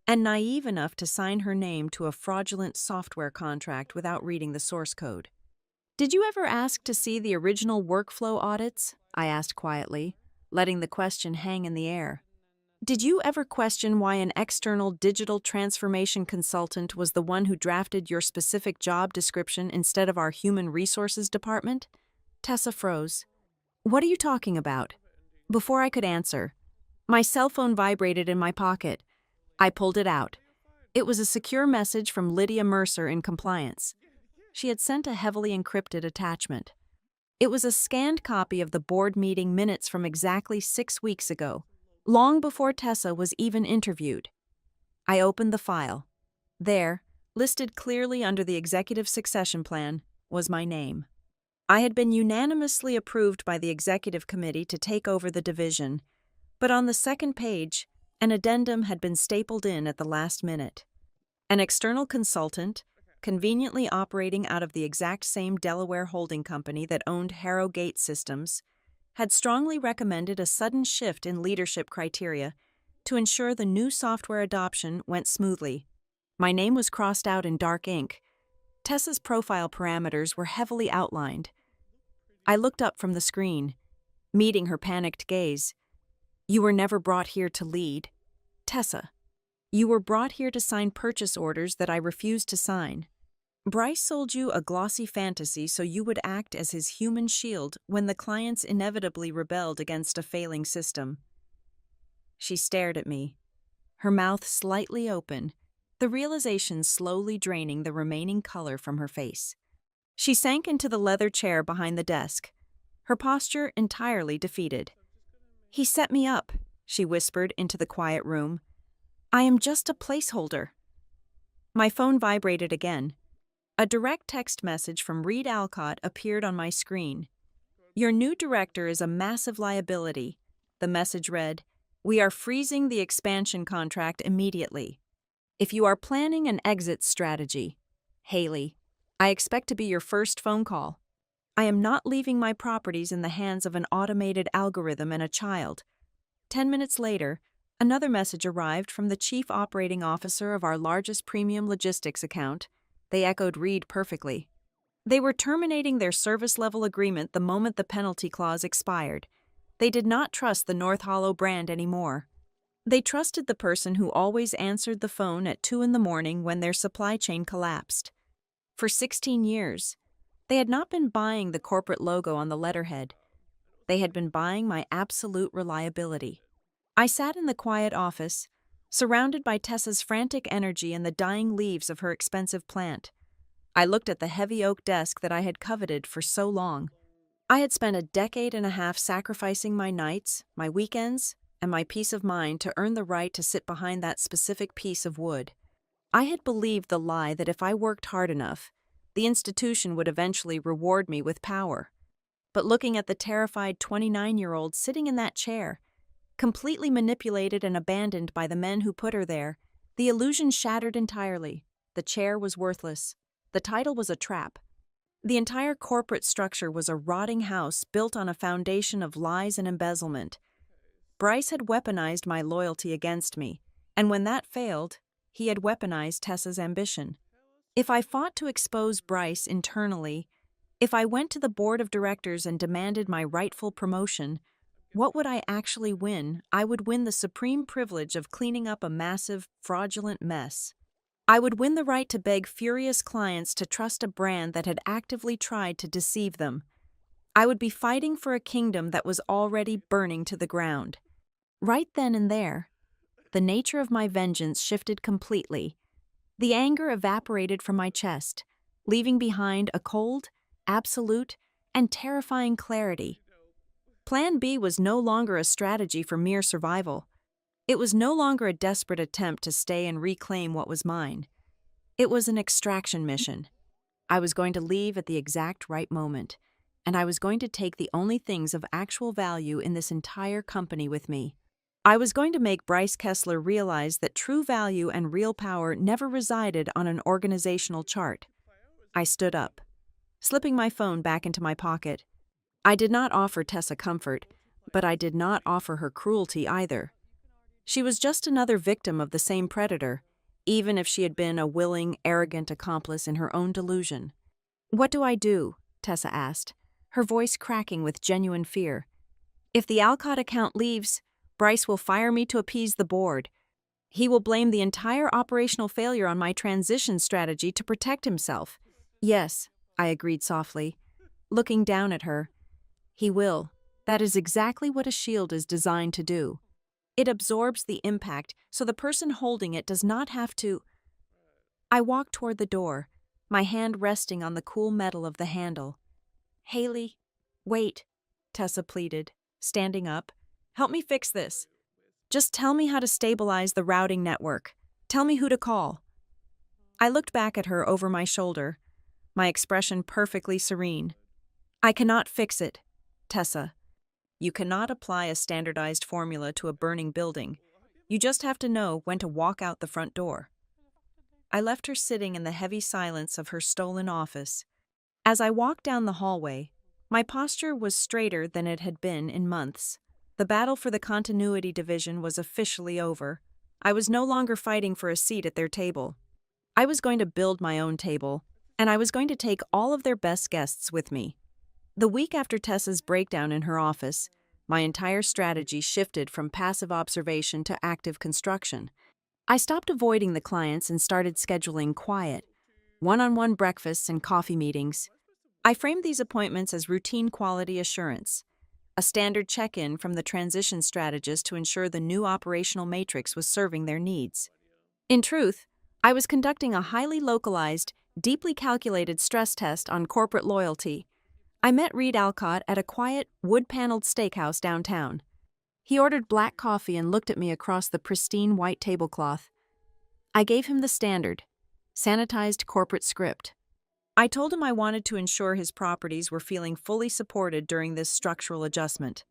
and naive enough to sign her name to a fraudulent software contract without reading the source code. "Did you ever ask to see the original workflow audits?" I asked quietly, letting the question hang in the air. "Did you ever question why an external digital transformation consultant was the one who drafted your specific job description instead of our human resources department?" Tessa froze. "What are you talking about?" Before I could answer, my cell phone vibrated in my pocket. I pulled it out. It was a secure message from Lydia Mercer in compliance. She had sent a heavily encrypted attachment. It was a scanned copy of the board meeting minutes from exactly 6 weeks ago, long before Tessa was even interviewed. I opened the file. There, listed clearly under the executive succession plan, was my name. I had been unanimously approved by the executive committee to take over the division, but on the second page, an addendum had been stapled in at the last minute. An external consultant, conveniently operating out of the exact same Delaware holding company that owned Harrogate Systems, had strongly recommended a sudden shift in leadership criteria to ensure the new software adoption went smoothly. My name was crossed out in dark ink. Tessa's profile parameters were heavily outlined. I looked up from the screen. Meeting her panicked gaze. You were never brought here to lead. Tessa. You were brought here to sign purchase orders that I refused to sign. Bryce sold you a glossy fantasy so you would act as his human shield when the clients inevitably rebelled against a failing system. She stared at me, her mouth slightly open, the realization slowly draining the remaining color from her face. She sank into the leather chair behind the desk, her posture entirely defeated. He set me up, she whispered into the quiet room. I am just a placeholder. My phone vibrated again. A direct text message from Reed Alcott appeared on my screen. Your new director is a massive liability. The message read, We are freezing the expansion contract immediately. If you are planning an exit strategy, Haley, I expect to be your first phone call. I am not leaving my properties in the hands of an automated algorithm and a child. 10 minutes later, another message arrived from the chief operating officer of our largest premium logistics account. They echoed Reed perfectly. They were terminating their service-level agreement the moment the penalty clause expired. They did not trust the North Hollow brand anymore. They trusted the person who always answered the phone at 2 a.m. when their supply chain collapsed. For 16 years, they had not been buying the corporate logo on the letterhead. They had been buying my absolute reliability. I sat in the quiet office, surrounded by Tessa's frantic energy and the dying leaves of her expensive plant. I looked at the heavy oak desk that I had coveted for so long. I had spent a decade and a half sacrificing my nights, my weekends, and my peace of mind to earn the right to sit behind that specific piece of wood. I had believed the lie that if I worked hard enough, the institution would eventually reward me with power. But looking at the terrified 29-year-old sitting in that chair, completely manipulated and abandoned by the men who put her there, the illusion shattered entirely. The chair was worthless. The title was a trap. The entire corporate structure was a rotting house built on a foundation of lies and embezzlement. Bryce had weaponized my loyalty against me, and when that failed, he had weaponized Tessa's ambition. If I fought to expose Bryce internally, if I went to the board of directors and demanded my rightful promotion, what would I actually win? I would win the supreme privilege of cleaning up a massive, fraudulent mess. I would win the right to beg furious clients to trust a brand that had actively tried to deceive them. I would be fighting for a kingdom that was already burning to the ground. Right then and there, the nature of my vengeance shifted completely. The anger evaporated from my chest, leaving behind a cold, absolute, and terrifying clarity. Plan B was no longer a strategy for mere survival. It was no longer a desperate attempt to stay and reclaim what was mine. It was an extraction mission. I was going to leave at the exact right moment, and I was going to take the only things of actual value in this entire company with me. I was going to make Bryce Kessler realize that true value and real power never resided on an organizational chart. I stood up, slipping my phone back into my pocket. I did not offer Tessa comfort, but I did not offer her cruelty either. She was just another victim of the same predator, even if she had been a willing, arrogant accomplice in her own delusion. What do I do? Tessa asked, her voice cracking with genuine fear. If the Alcott account leaves, Bryce will fire me to appease the board. He will blame the entire operational failure on my transition strategy to protect himself. Yes, I agreed softly, looking down at her. He will. That is exactly what a shield is designed to do. It absorbs the impact, so the person holding it does not have to. I walked toward the door, my hand resting on the cool metal of the handle. Haley, wait, Tessa pleaded, standing up. Help me fix this. Just tell me how to stabilize the routing network. Tell me who to call. I looked back at her over my shoulder, my expression perfectly serene. I cannot fix it, Tessa. You cannot apply a standardized formula to a burning building. You just have to know when to walk out the front door. I left her sitting in the heavy silence of her stolen office. As I walked down the hallway, my posture was straighter than it had been in months. The battle for the continuity division was officially over. I was no longer fighting for a seat at their table. I was going to build my own table, and I was going to take all of their best guests with me. The week after Tessa's breakdown in her office, my entire strategy shifted from passive observation to active construction. I stopped avoiding the clients and started scheduling quiet, one-on-one breakfasts and coffee meetings. I framed these appointments as routine quality assurance, a standard check-in from the transition strategist to ensure the new operational matrix was serving their needs. In truth, I was conducting a highly localized, deeply calculated stress test on corporate loyalty. I met Reed Alcott at a quiet, wood-paneled steakhouse downtown. He ordered black coffee and looked at me across the pristine white tablecloth. I gave him the standard, sanitized corporate script. I told him I wanted to ensure his properties were feeling fully supported during this structural adjustment.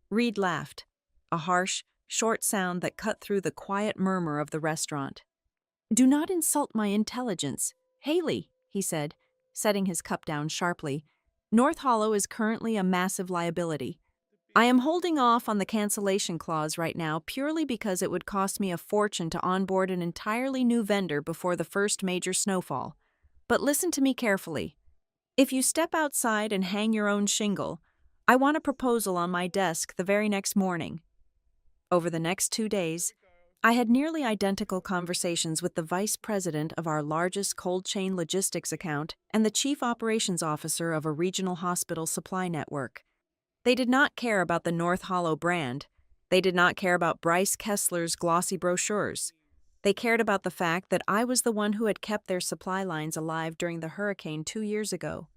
Reed laughed, a harsh, short sound that cut through the quiet murmur of the restaurant. "Do not insult my intelligence, Haley," he said, setting his cup down sharply. "North Hollow is currently a massive liability. I am holding off on the cancellation clause right now purely because it would cost me a fortune to onboard an entirely new vendor before the first major snowfall. But listen to me carefully. If you step outside and hang your own shingle, I want a proposal on my desk the very next morning." Over the next 2 days, I had nearly identical conversations with the vice president of our largest cold chain logistics account and the chief operations officer of a regional hospital supply network. They did not care about the North Hollow brand. They did not care about Bryce Kessler's glossy brochures. They cared about the fact that I was the one who had kept their supply lines alive during the hurricane 2 years ago.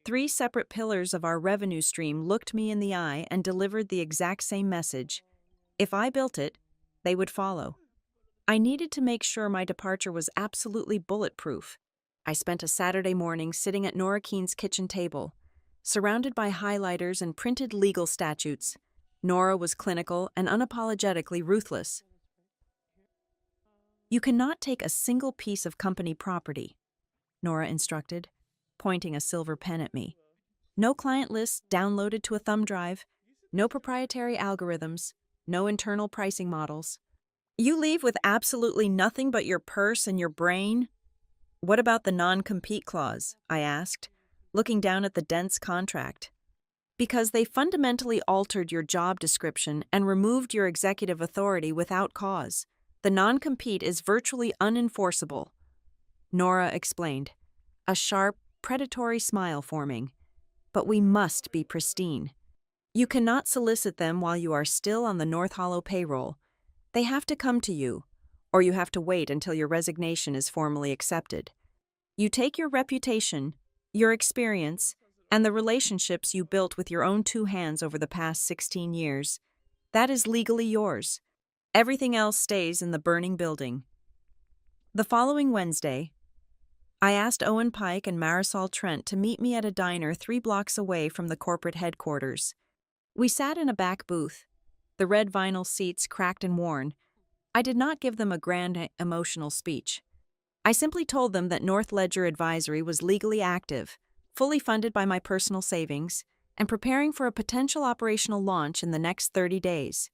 3 separate pillars of our revenue stream looked me in the eye and delivered the exact same message. If I built it, they would follow. I needed to make sure my departure was absolutely bulletproof. I spent a Saturday morning sitting at Nora Keene's kitchen table, surrounded by highlighters and printed legal statutes. Nora was clinical and unapologetically ruthless. "You cannot take a single piece of company property," Nora instructed, pointing a silver pen at me. "No client lists downloaded to a thumb drive, no proprietary algorithms, no internal pricing models. You leave with absolutely nothing but your purse and your brain?" "What about the non-compete clause?" I asked, looking down at the dense contract. "Because they fundamentally altered your job description and removed your executive authority without cause. The non-compete is virtually unenforceable," Nora explained, a sharp, predatory smile forming. "But we must be pristine. You cannot solicit them while you are still on the North Hollow payroll. They have to come to you, or you have to wait until your resignation is formally accepted. You take your reputation, your experience, and the relationships you built with your own 2 hands over the past 16 years. That is legally yours. Everything else stays in the burning building." The following Wednesday, I asked Owen Pike and Marisol Trent to meet me at a diner 3 blocks away from the corporate headquarters. We sat in a back booth, the red vinyl seats cracked and worn. I did not give them a grand emotional speech. I simply told them that North Ledger Advisory was legally active, fully funded by my personal savings, and preparing for a potential operational launch in the next 30 days.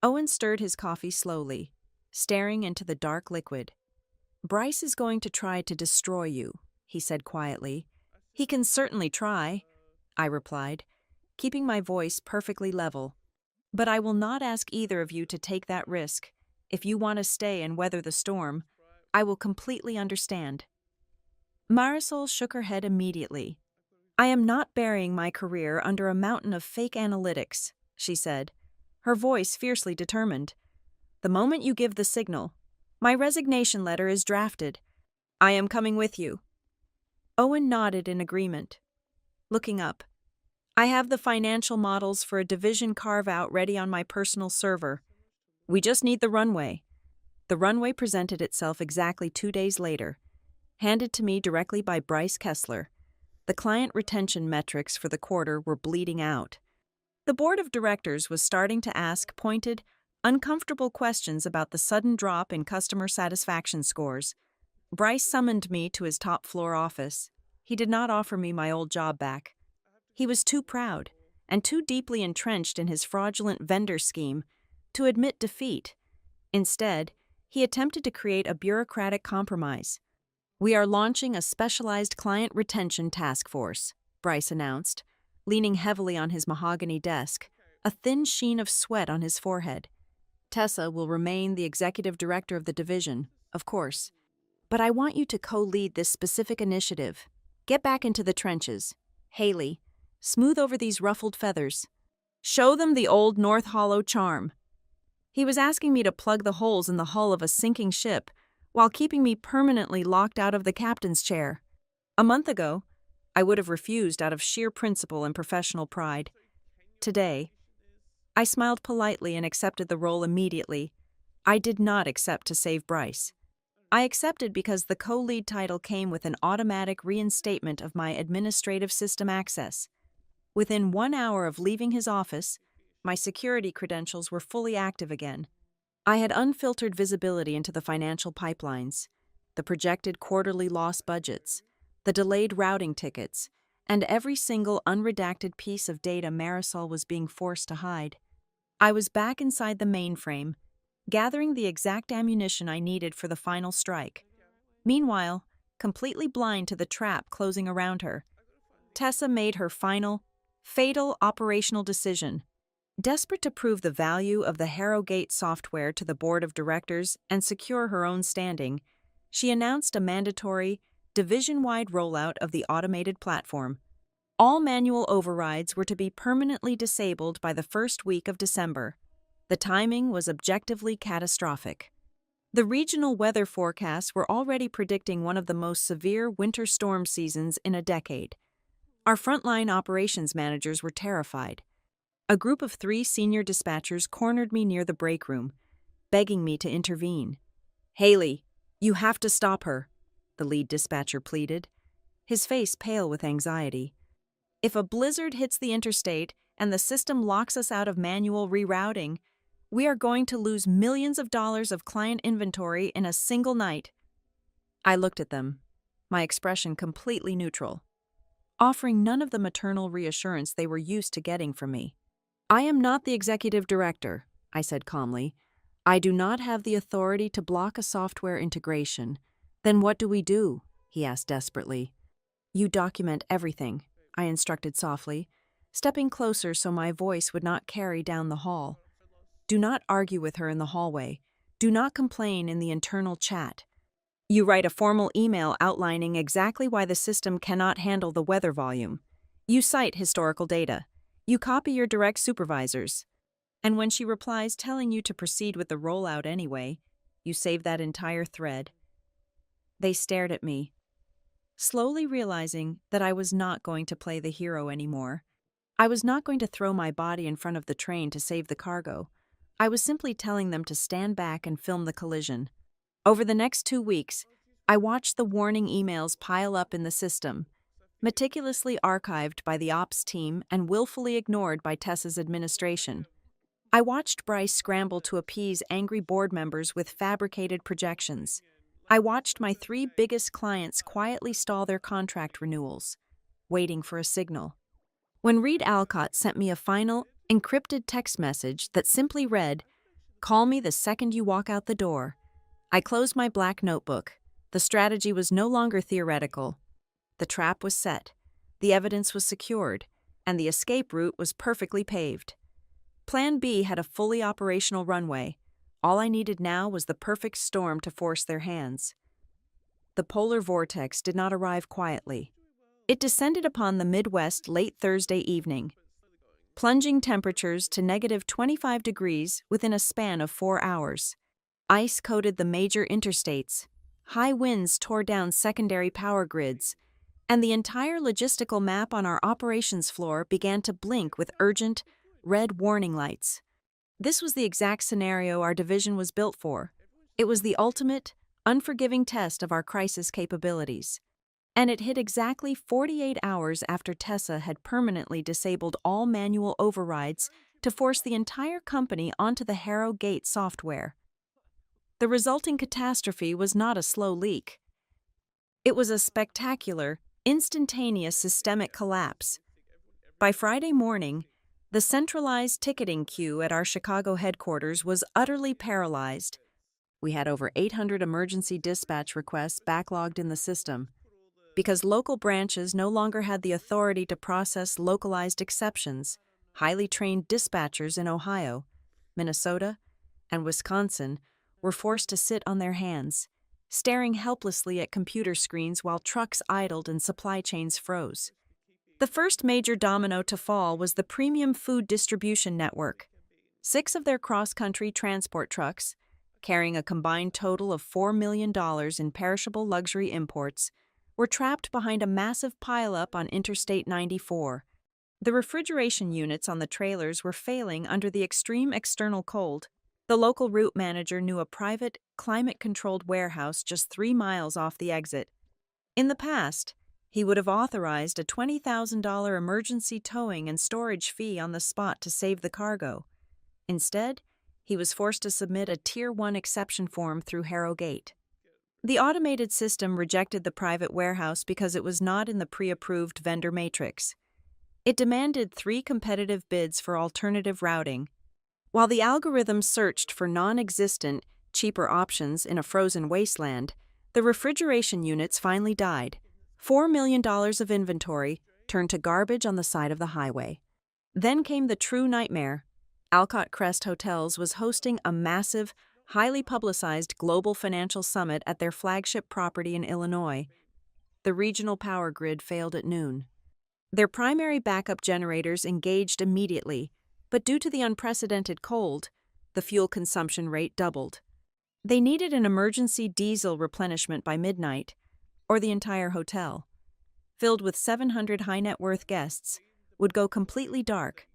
Owen stirred his coffee slowly, staring into the dark liquid. "Bryce is going to try to destroy you," he said quietly. "He can certainly try," I replied, keeping my voice perfectly level. "But I will not ask either of you to take that risk. If you want to stay and weather the storm, I will completely understand." Marisol shook her head immediately. "I am not burying my career under a mountain of fake analytics," she said, her voice fiercely determined. "The moment you give the signal, my resignation letter is drafted. I am coming with you." Owen nodded in agreement. Looking up, "I have the financial models for a division carve-out ready on my personal server. We just need the runway." The runway presented itself exactly 2 days later, handed to me directly by Bryce Kessler. The client retention metrics for the quarter were bleeding out. The board of directors was starting to ask pointed, uncomfortable questions about the sudden drop in customer satisfaction scores. Bryce summoned me to his top-floor office. He did not offer me my old job back. He was too proud and too deeply entrenched in his fraudulent vendor scheme to admit defeat. Instead, he attempted to create a bureaucratic compromise. "We are launching a specialized client retention task force," Bryce announced, leaning heavily on his mahogany desk, a thin sheen of sweat on his forehead. Tessa will remain the executive director of the division, of course. But I want you to co-lead this specific initiative. Get back into the trenches. Haley, smooth over these ruffled feathers. Show them the old North Hollow charm. He was asking me to plug the holes in the hull of a sinking ship while keeping me permanently locked out of the captain's chair. A month ago, I would have refused out of sheer principle and professional pride. Today, I smiled politely and accepted the role immediately. I did not accept to save Bryce. I accepted because the co-lead title came with an automatic reinstatement of my administrative system access. Within 1 hour of leaving his office, my security credentials were fully active again. I had unfiltered visibility into the financial pipelines, the projected quarterly loss budgets, the delayed routing tickets, and every single unredacted piece of data Marisol was being forced to hide. I was back inside the mainframe, gathering the exact ammunition I needed for the final strike. Meanwhile, completely blind to the trap closing around her, Tessa made her final, fatal operational decision. Desperate to prove the value of the Harrogate software to the board of directors and secure her own standing, she announced a mandatory, division-wide rollout of the automated platform. All manual overrides were to be permanently disabled by the first week of December. The timing was objectively catastrophic. The regional weather forecasts were already predicting one of the most severe winter storm seasons in a decade. Our frontline operations managers were terrified. A group of 3 senior dispatchers cornered me near the break room, begging me to intervene. "Haley, you have to stop her," the lead dispatcher pleaded, his face pale with anxiety. "If a blizzard hits the interstate and the system locks us out of manual rerouting, we are going to lose millions of dollars of client inventory in a single night." I looked at them, my expression completely neutral, offering none of the maternal reassurance they were used to getting from me. "I am not the executive director," I said calmly. "I do not have the authority to block a software integration." "Then what do we do?" he asked desperately. "You document everything," I instructed softly, stepping closer so my voice would not carry down the hall. "Do not argue with her in the hallway. Do not complain in the internal chat. You write a formal email outlining exactly why the system cannot handle the weather volume. You cite historical data. You copy your direct supervisors. And when she replies telling you to proceed with the rollout anyway, you save that entire thread." They stared at me, slowly realizing that I was not going to play the hero anymore. I was not going to throw my body in front of the train to save the cargo. I was simply telling them to stand back and film the collision. Over the next 2 weeks, I watched the warning emails pile up in the system, meticulously archived by the ops team and willfully ignored by Tessa's administration. I watched Bryce scramble to appease angry board members with fabricated projections. I watched my 3 biggest clients quietly stall their contract renewals, waiting for a signal. When Reed Alcott sent me a final, encrypted text message that simply read, "Call me the second you walk out the door," I closed my black notebook. The strategy was no longer theoretical. The trap was set, the evidence was secured, and the escape route was perfectly paved. Plan B had a fully operational runway. All I needed now was the perfect storm to force their hands. The polar vortex did not arrive quietly. It descended upon the Midwest late Thursday evening, plunging temperatures to -25 degrees within a span of 4 hours. Ice coated the major interstates, high winds tore down secondary power grids, and the entire logistical map on our operations floor began to blink with urgent, red warning lights. This was the exact scenario our division was built for. It was the ultimate, unforgiving test of our crisis capabilities. And it hit exactly 48 hours after Tessa had permanently disabled all manual overrides to force the entire company onto the Harrogate software. The resulting catastrophe was not a slow leak. It was a spectacular, instantaneous systemic collapse. By Friday morning, the centralized ticketing queue at our Chicago headquarters was utterly paralyzed. We had over 800 emergency dispatch requests backlogged in the system. because local branches no longer had the authority to process localized exceptions. Highly trained dispatchers in Ohio, Minnesota, and Wisconsin were forced to sit on their hands, staring helplessly at computer screens while trucks idled and supply chains froze. The first major domino to fall was the premium food distribution network. 6 of their cross-country transport trucks, carrying a combined total of $4 million in perishable luxury imports, were trapped behind a massive pileup on Interstate 94. The refrigeration units on the trailers were failing under the extreme external cold. The local route manager knew a private, climate-controlled warehouse just 3 miles off the exit. In the past, he would have authorized a $20,000 emergency towing and storage fee on the spot to save the cargo. Instead, he was forced to submit a Tier 1 exception form through Harrogate. The automated system rejected the private warehouse because it was not in the pre-approved vendor matrix. It demanded 3 competitive bids for alternative routing. While the algorithm searched for non-existent, cheaper options in a frozen wasteland, the refrigeration units finally died. $4 million of inventory turned to garbage on the side of the highway. Then came the true nightmare. Alcott Crest Hotels was hosting a massive, highly publicized global financial summit at their flagship property in Illinois. The regional power grid failed at noon. Their primary backup generators engaged immediately, but due to the unprecedented cold, the fuel consumption rate doubled. They needed an emergency diesel replenishment by midnight, or the entire hotel, filled with 700 high-net-worth guests, would go completely dark.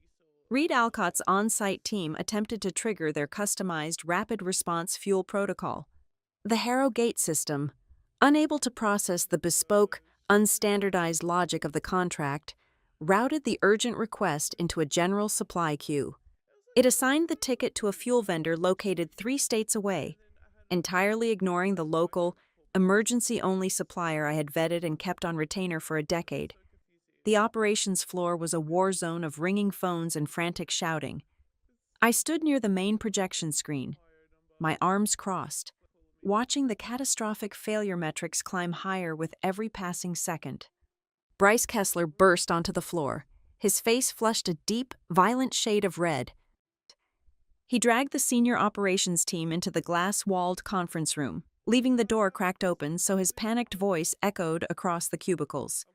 Reed Alcott's on-site team attempted to trigger their customized rapid response fuel protocol. The Harrogate system, unable to process the bespoke, unstandardized logic of the contract, routed the urgent request into a general supply queue. It assigned the ticket to a fuel vendor located 3 states away, entirely ignoring the local, emergency-only supplier I had vetted and kept on retainer for a decade. The operations floor was a war zone of ringing phones and frantic shouting. I stood near the main projection screen, my arms crossed, watching the catastrophic failure metrics climb higher with every passing second. Bryce Kessler burst onto the floor, his face flushed a deep, violent shade of red. He dragged the senior operations team into the glass-walled conference room, leaving the door cracked open so his panicked voice echoed across the cubicles.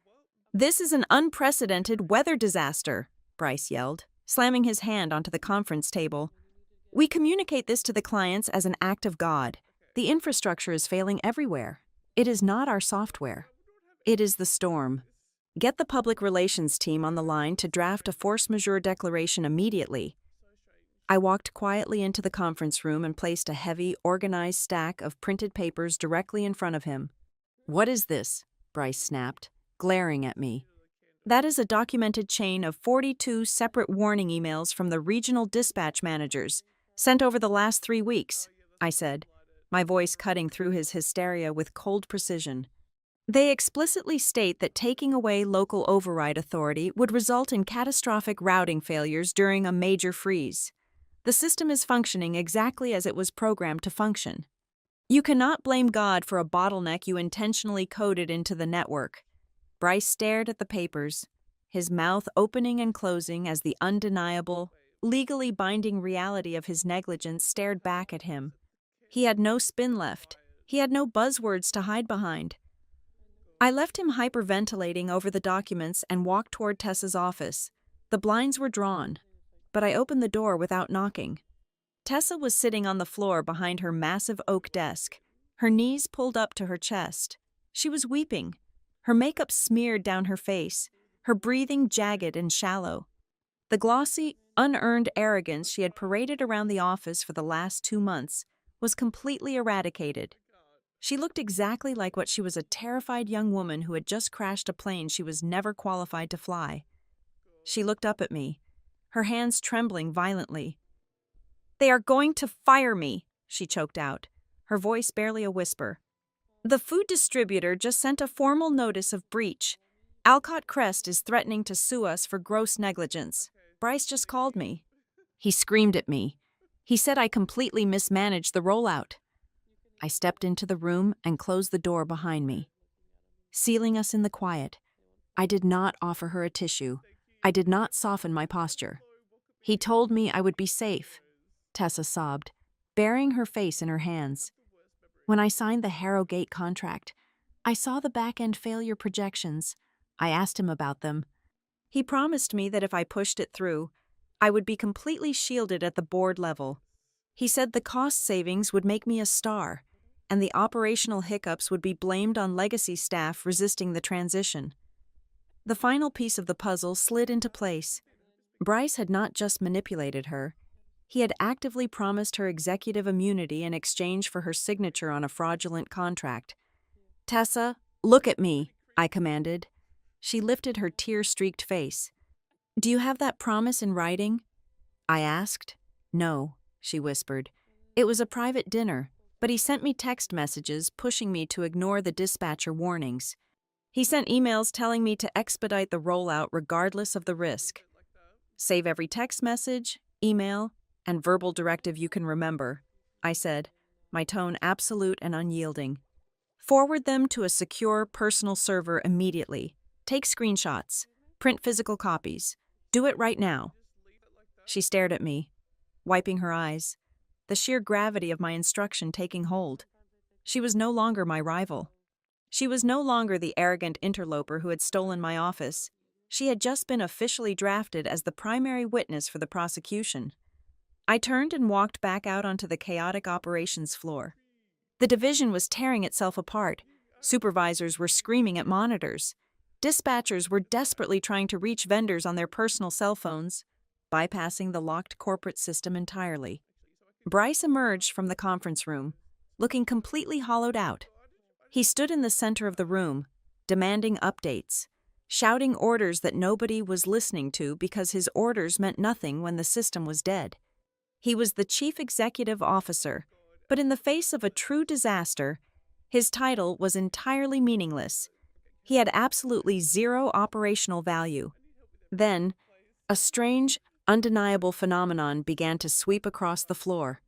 "This is an unprecedented weather disaster," Bryce yelled, slamming his hand onto the conference table. "We communicate this to the clients as an act of God. The infrastructure is failing everywhere. It is not our software. It is the storm. Get the public relations team on the line to draft a force majeure declaration immediately." I walked quietly into the conference room and placed a heavy, organized stack of printed papers directly in front of him. "What is this?" Bryce snapped, glaring at me. "That is a documented chain of 42 separate warning emails from the regional dispatch managers, sent over the last 3 weeks, I said, my voice cutting through his hysteria with cold precision. They explicitly state that taking away local override authority would result in catastrophic routing failures during a major freeze. The system is functioning exactly as it was programmed to function. You cannot blame God for a bottleneck you intentionally coded into the network." Bryce stared at the papers, his mouth opening and closing as the undeniable, legally binding reality of his negligence stared back at him. He had no spin left. He had no buzzwords to hide behind. I left him hyperventilating over the documents and walked toward Tessa's office. The blinds were drawn, but I opened the door without knocking. Tessa was sitting on the floor behind her massive oak desk, her knees pulled up to her chest. She was weeping, her makeup smeared down her face, her breathing jagged and shallow. The glossy, unearned arrogance she had paraded around the office for the last 2 months was completely eradicated. She looked exactly like what she was, a terrified young woman who had just crashed a plane she was never qualified to fly. She looked up at me, her hands trembling violently. "They are going to fire me," she choked out, her voice barely a whisper. "The food distributor just sent a formal notice of breach. Alcott Crest is threatening to sue us for gross negligence. Bryce just called me." He screamed at me. He said I completely mismanaged the rollout. I stepped into the room and closed the door behind me. sealing us in the quiet. I did not offer her a tissue. I did not soften my posture. He told me I would be safe, Tessa sobbed, burying her face in her hands. When I signed the Harrogate contract, I saw the back-end failure projections. I asked him about them. He promised me that if I pushed it through, I would be completely shielded at the board level. He said the cost savings would make me a star, and the operational hiccups would be blamed on legacy staff resisting the transition. The final piece of the puzzle slid into place. Bryce had not just manipulated her. He had actively promised her executive immunity in exchange for her signature on a fraudulent contract. "Tessa, look at me," I commanded. She lifted her tear-streaked face. "Do you have that promise in writing?" I asked. "No," she whispered. "It was a private dinner, but he sent me text messages pushing me to ignore the dispatcher warnings. He sent emails telling me to expedite the rollout regardless of the risk. Save every text message, email, and verbal directive you can remember," I said, my tone absolute and unyielding. "Forward them to a secure personal server immediately. Take screenshots. Print physical copies. Do it right now." She stared at me, wiping her eyes, the sheer gravity of my instruction taking hold. She was no longer my rival. She was no longer the arrogant interloper who had stolen my office. She had just been officially drafted as the primary witness for the prosecution. I turned and walked back out onto the chaotic operations floor. The division was tearing itself apart. Supervisors were screaming at monitors. Dispatchers were desperately trying to reach vendors on their personal cell phones, bypassing the locked corporate system entirely. Bryce emerged from the conference room, looking completely hollowed out. He stood in the center of the room, demanding updates, shouting orders that nobody was listening to because his orders meant nothing when the system was dead. He was the chief executive officer, but in the face of a true disaster, his title was entirely meaningless. He had absolutely zero operational value. Then, a strange, undeniable phenomenon began to sweep across the floor.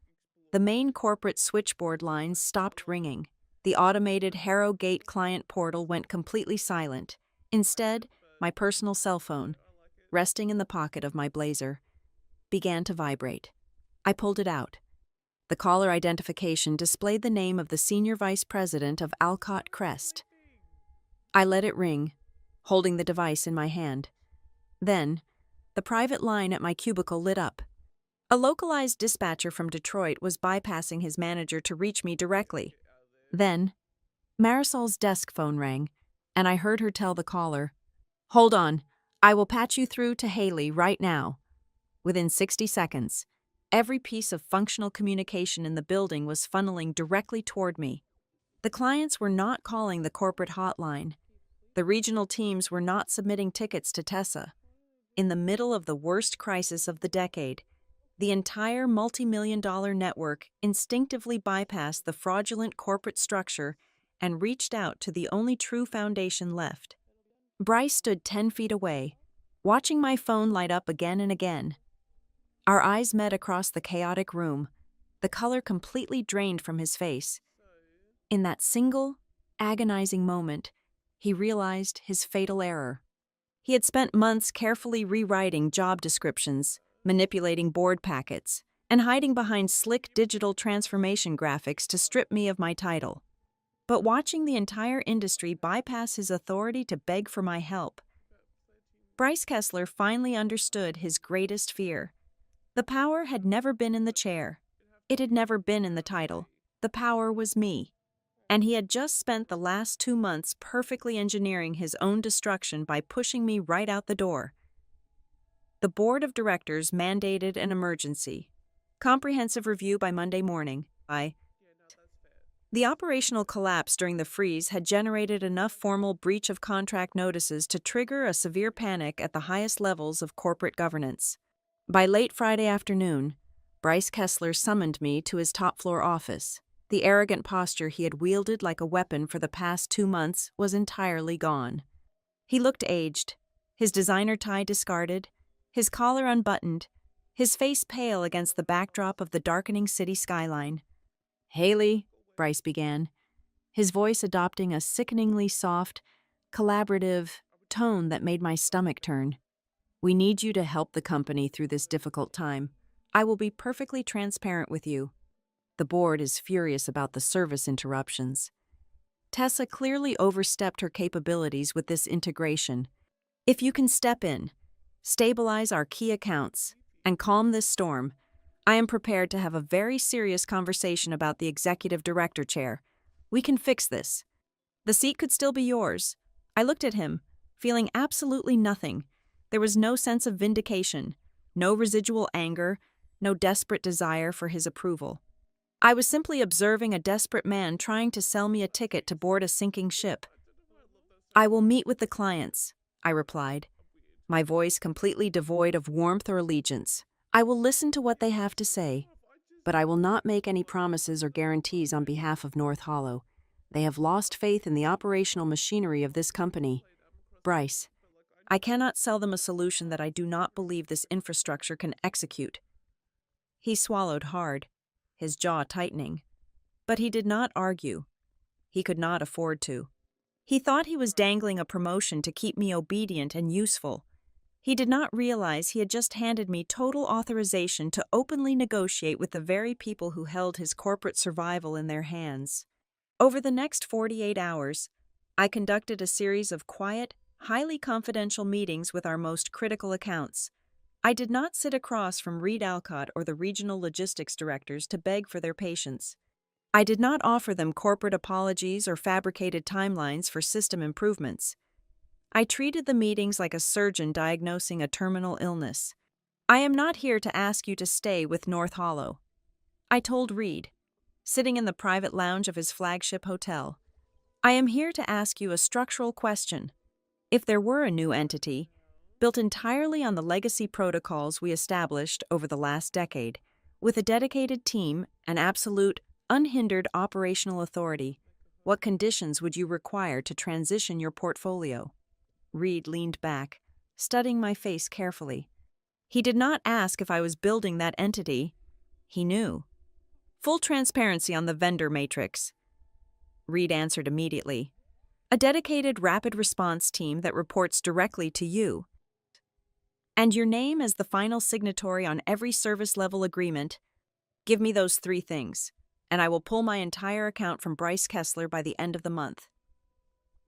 The main corporate switchboard lines stopped ringing. The automated Harrogate client portal went completely silent. Instead, my personal cell phone, resting in the pocket of my blazer, began to vibrate. I pulled it out. The caller identification displayed the name of the senior vice president of Alcott Crest. I let it ring, holding the device in my hand. Then, the private line at my cubicle lit up. A localized dispatcher from Detroit was bypassing his manager to reach me directly. Then, Marisol's desk phone rang, and I heard her tell the caller, "Hold on, I will patch you through to Haley right now." Within 60 seconds, every piece of functional communication in the building was funneling directly toward me. The clients were not calling the corporate hotline. The regional teams were not submitting tickets to Tessa. In the middle of the worst crisis of the decade, the entire multi-million-dollar network instinctively bypassed the fraudulent corporate structure and reached out to the only true foundation left. Bryce stood 10 feet away, watching my phone light up again and again. Our eyes met across the chaotic room, the color completely drained from his face. In that single, agonizing moment, he realized his fatal error. He had spent months carefully rewriting job descriptions, manipulating board packets, and hiding behind slick digital transformation graphics to strip me of my title. But watching the entire industry bypass his authority to beg for my help, Bryce Kessler finally understood his greatest fear. The power had never been in the chair. It had never been in the title. The power was me. And he had just spent the last 2 months perfectly engineering his own destruction by pushing me right out the door. The board of directors mandated an emergency. Comprehensive review by Monday morning. The operational collapse during the freeze had generated enough formal breach of contract notices to trigger a severe panic at the highest levels of corporate governance. By late Friday afternoon, Bryce Kessler summoned me to his top-floor office. The arrogant posture he had wielded like a weapon for the past 2 months was entirely gone. He looked aged, his designer tie discarded, his collar unbuttoned, his face pale against the backdrop of the darkening city skyline. "Haley," Bryce began, his voice adopting a sickeningly soft, collaborative tone that made my stomach turn. "We need you to help the company through this difficult time. I will be perfectly transparent with you. The board is furious about the service interruptions." Tessa clearly overstepped her capabilities with this integration. "If you can step in, stabilize our key accounts, and calm this storm, I am prepared to have a very serious conversation about the executive director chair. We can fix this. The seat could still be yours." I looked at him, feeling absolutely nothing. There was no sense of vindication, no residual anger, no desperate desire for his approval. I was simply observing a desperate man trying to sell me a ticket to board a sinking ship. "I will meet with the clients," I replied, my voice completely devoid of warmth or allegiance. "I will listen to what they have to say, but I will not make any promises or guarantees on behalf of North Hollow. They have lost faith in the operational machinery of this company. Bryce, I cannot sell them a solution that I do not believe this infrastructure can execute." He swallowed hard, his jaw tightening. But he did not argue. He could not afford to. He thought he was dangling a promotion to keep me obedient and useful. He did not realize he had just handed me total authorization to openly negotiate with the very people who held his corporate survival in their hands. Over the next 48 hours, I conducted a series of quiet, highly confidential meetings with our most critical accounts. I did not sit across from Reed Alcott or the regional logistics directors to beg for their patience. I did not offer them corporate apologies or fabricated timelines for system improvements. I treated the meetings like a surgeon diagnosing a terminal illness. "I am not here to ask you to stay with North Hollow," I told Reed, sitting in the private lounge of his flagship hotel. "I am here to ask you a structural question. If there were a new entity, built entirely on the legacy protocols we established over the last decade, with a dedicated team and absolute, unhindered operational authority, what conditions would you require to transition your portfolio?" Reed leaned back, studying my face carefully. He did not ask if I was building that entity. He knew. "Full transparency on the vendor matrix," Reed answered immediately. "A dedicated rapid response team that reports directly to you. And your name as the final signatory on every service-level agreement. Give me those 3 things, and I will pull my entire account from Bryce Kessler by the end of the month."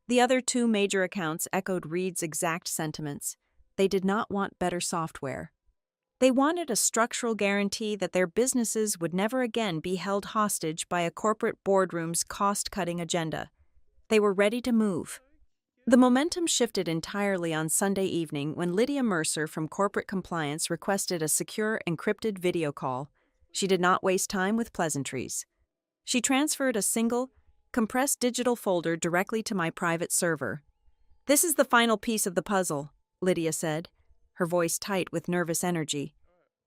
The other 2 major accounts echoed Reed's exact sentiments. They did not want better software. They wanted a structural guarantee that their businesses would never again be held hostage by a corporate boardroom's cost-cutting agenda. They were ready to move. The momentum shifted entirely on Sunday evening when Lydia Mercer from Corporate Compliance requested a secure, encrypted video call. She did not waste time with pleasantries. She transferred a single, compressed digital folder directly to my private server. "This is the final piece of the puzzle," Lydia said, her voice tight with nervous energy.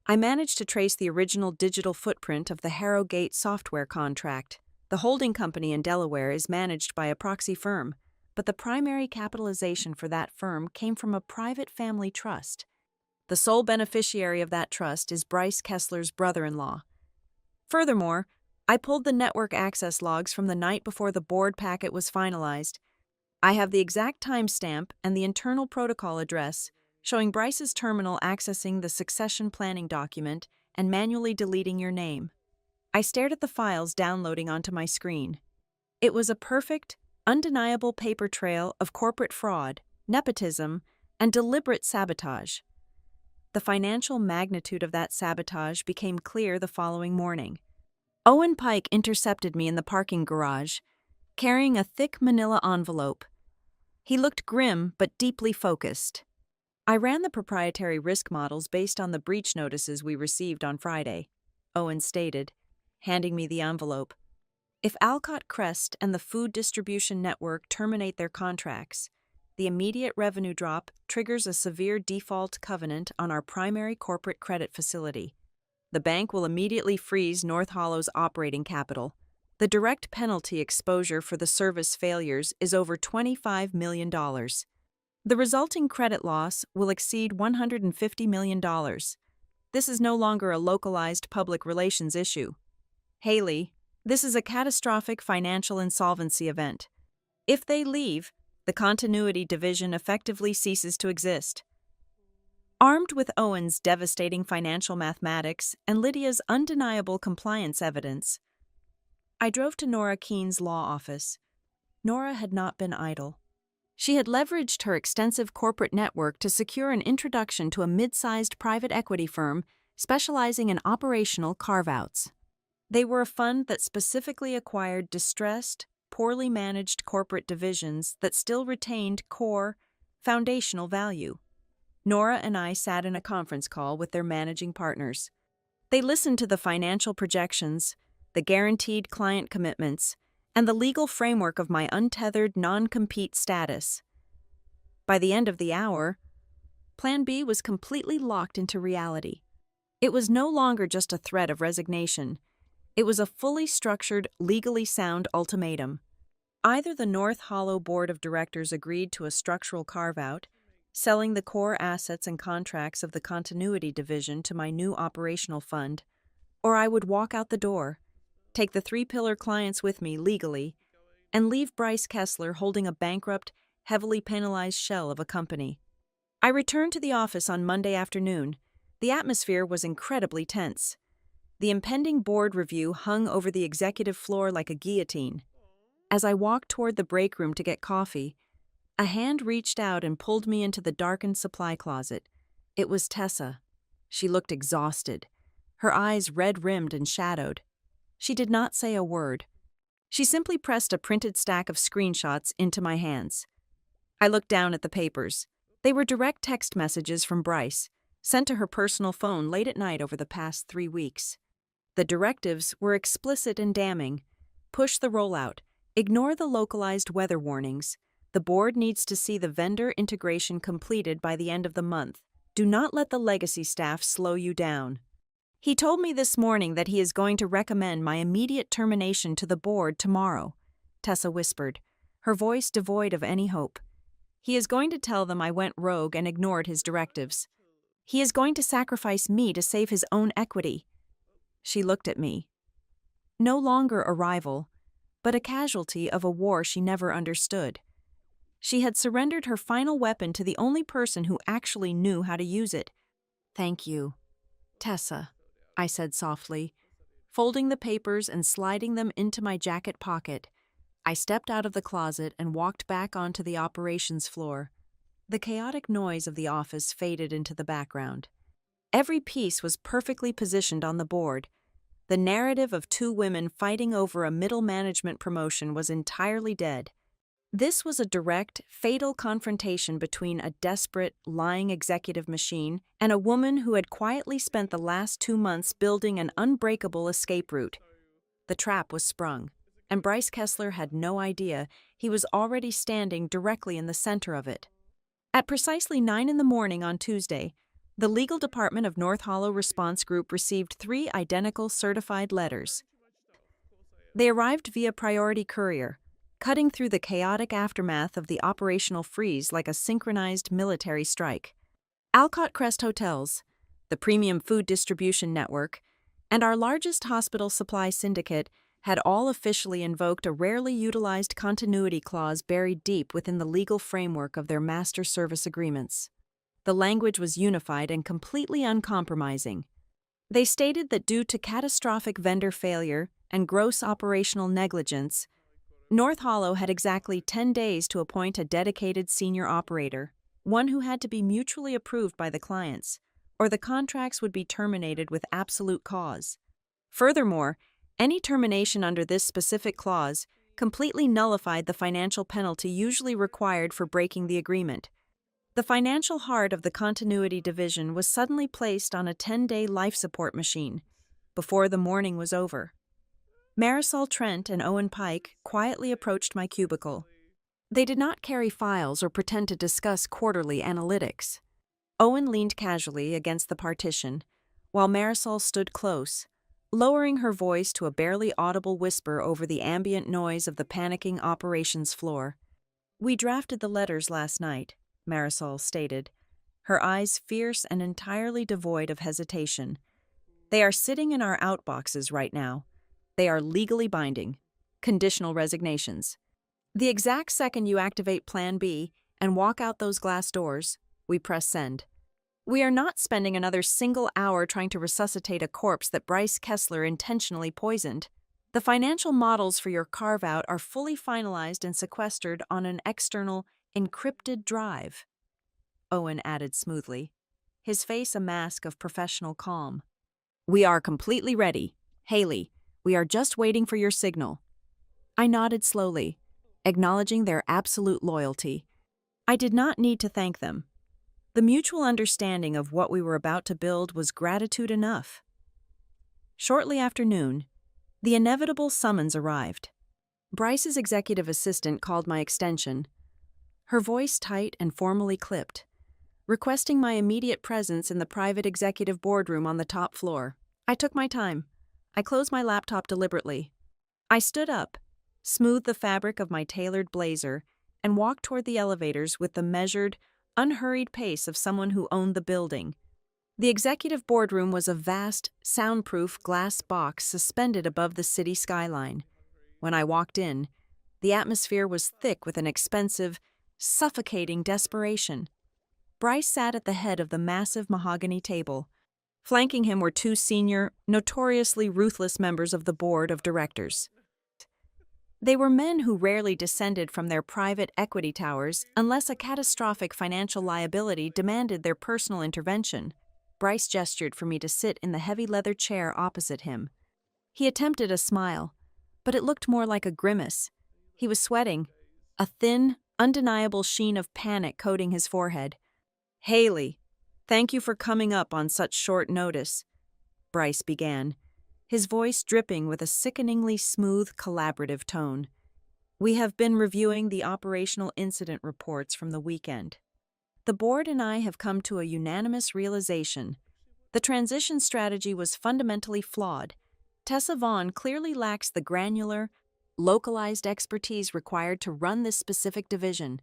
I managed to trace the original digital footprint of the Harrogate software contract. The holding company in Delaware is managed by a proxy firm, but the primary capitalization for that firm came from a private family trust. The sole beneficiary of that trust is Bryce Kessler's brother-in-law. Furthermore, I pulled the network access logs from the night before the board packet was finalized. I have the exact timestamp and the internal protocol address, showing Bryce's terminal accessing the succession planning document and manually deleting your name. I stared at the files downloading onto my screen. It was a perfect, undeniable paper trail of corporate fraud, nepotism, and deliberate sabotage. The financial magnitude of that sabotage became clear the following morning. Owen Pike intercepted me in the parking garage, carrying a thick manila envelope. He looked grim but deeply focused. "I ran the proprietary risk models based on the breach notices we received on Friday," Owen stated, handing me the envelope. "If Alcott Crest and the Food Distribution Network terminate their contracts, the immediate revenue drop triggers a severe default covenant on our primary corporate credit facility. The bank will immediately freeze North Hollow's operating capital. The direct penalty exposure for the service failures is over $25 million. The resulting credit loss will exceed $150 million. This is no longer a localized public relations issue. Haley, This is a catastrophic financial insolvency event. If they leave, the continuity division effectively ceases to exist. Armed with Owen's devastating financial mathematics and Lydia's undeniable compliance evidence, I drove to Nora Keene's law office. Nora had not been idle. She had leveraged her extensive corporate network to secure an introduction to a mid-sized private equity firm specializing in operational carve-outs. They were a fund that specifically acquired distressed, poorly managed corporate divisions that still retained core, foundational value. Nora and I sat in a conference call with their managing partners. They listened to the financial projections, the guaranteed client commitments, and the legal framework of my untethered non-compete status. By the end of the hour, Plan B was completely locked into reality. It was no longer just a threat of resignation. It was a fully structured, legally sound ultimatum. Either the North Hollow Board of Directors agreed to a structural carve-out, selling the core assets and contracts of the continuity division to my new operational fund, or I would walk out the door, take the three-pillar clients with me legally, and leave Bryce Kessler holding a bankrupt, heavily penalized shell of a company. I returned to the office on Monday afternoon. The atmosphere was incredibly tense. The impending board review hung over the executive floor like a guillotine. As I walked toward the break room to get coffee, a hand reached out and pulled me into the darkened supply closet. It was Tessa. She looked exhausted, her eyes red-rimmed and shadowed. She did not say a word. She simply pressed a printed stack of screenshots into my hands. I looked down at the papers. They were direct text messages from Bryce, sent to her personal phone late at night over the past 3 weeks. The directives were explicit and damning. Push the rollout. Ignore the localized weather warnings. The board needs to see the vendor integration completed by the end of the month. Do not let the legacy staff slow you down. He told me this morning that he is going to recommend my immediate termination to the board tomorrow, Tessa whispered, her voice devoid of any hope. He is going to tell them I went rogue and ignored his directives. He is going to sacrifice me to save his own equity. She looked at me. No longer a rival, but a casualty of a war she never understood. She had surrendered her final weapon to the only person who actually knew how to use it. "Thank you, Tessa," I said softly. Folding the papers and sliding them into my jacket pocket, I stepped out of the closet and walked back onto the operations floor. The chaotic noise of the office faded into the background. Every piece was perfectly positioned on the board. The narrative of 2 women fighting over a middle management promotion was entirely dead. This was a direct, fatal confrontation between a desperate, lying executive machine and a woman who had quietly spent the last 2 months building an unbreakable escape route. The trap was sprung, and Bryce Kessler had no idea he was already standing directly in the center of it. At precisely 9 a.m. on Tuesday, the legal department of North Hollow Response Group received 3 identical certified letters. They arrived via priority courier, cutting through the chaotic aftermath of the operational freeze like a synchronized military strike. Alcott Crest Hotels, the premium food distribution network, and our largest hospital supply syndicate had all officially invoked a rarely utilized continuity clause buried deep within the legal framework of their master service agreements. The language was unified and completely uncompromising. They stated that due to catastrophic vendor failure and gross operational negligence, North Hollow had exactly 10 days to appoint a dedicated senior operator, one who had to be mutually approved by the clients, or the contracts would be terminated with absolute cause. Furthermore, any termination under this specific clause completely nullified the financial penalty usually required for breaking the agreement. The financial heart of the continuity division was suddenly placed on a 10-day life support machine before the morning was over. Marisol Trent and Owen Pike quietly approached my cubicle. They did not carry files or pretend to discuss quarterly analytics. Owen leaned casually against the partition, while Marisol stood close, lowering her voice to a barely audible whisper over the ambient noise of the panicking operations floor. "We drafted the letters last night," Marisol stated, her eyes fierce and entirely devoid of hesitation. "They are sitting in our outboxes right now. They are legally binding. Conditional resignations. The exact second you activate Plan B and walk out those glass doors, we press send. We are not spending another single hour trying to resuscitate a corpse that Bryce Kessler intentionally poisoned. The financial models for your carve-out are fully finalized and sequestered on an external, encrypted drive, Owen added smoothly, his face a mask of professional calm. We are completely ready. Haley, we are just waiting for your signal. I nodded slowly, acknowledging their absolute loyalty. I did not need to thank them. The mutual understanding of what we were about to build was gratitude enough. Shortly after noon, the inevitable summons arrived. Bryce's executive assistant called my extension, her voice tight and formally clipped, requesting my immediate presence in the private executive boardroom on the top floor. I took my time. I closed my laptop deliberately. I stood up, smoothed the fabric of my tailored blazer, and walked toward the elevators with the measured, unhurried pace of someone who owned the building. The executive boardroom was a vast, soundproof glass box suspended above the city skyline. When I walked in, the atmosphere was thick with an expensive, suffocating desperation. Bryce sat at the head of the massive mahogany table. Flanking him were two senior, notoriously ruthless members of the board of directors. They were men who rarely descended from their private equity towers unless a catastrophic financial liability demanded their personal intervention. Bryce gestured for me to sit in the heavy leather chair opposite him. He attempted a smile, but it looked more like a grimace. He was sweating, a thin, undeniable sheen of panic coating his forehead. Haley, thank you for coming up on such short notice, Bryce began, his voice dripping with a sickeningly smooth, collaborative tone. We have been reviewing the operational incident reports from the weekend. The board and I have come to a unanimous realization. The transition strategy was fundamentally flawed. Tessa Vaughn clearly lacks the granular, localized expertise required to run this specific division.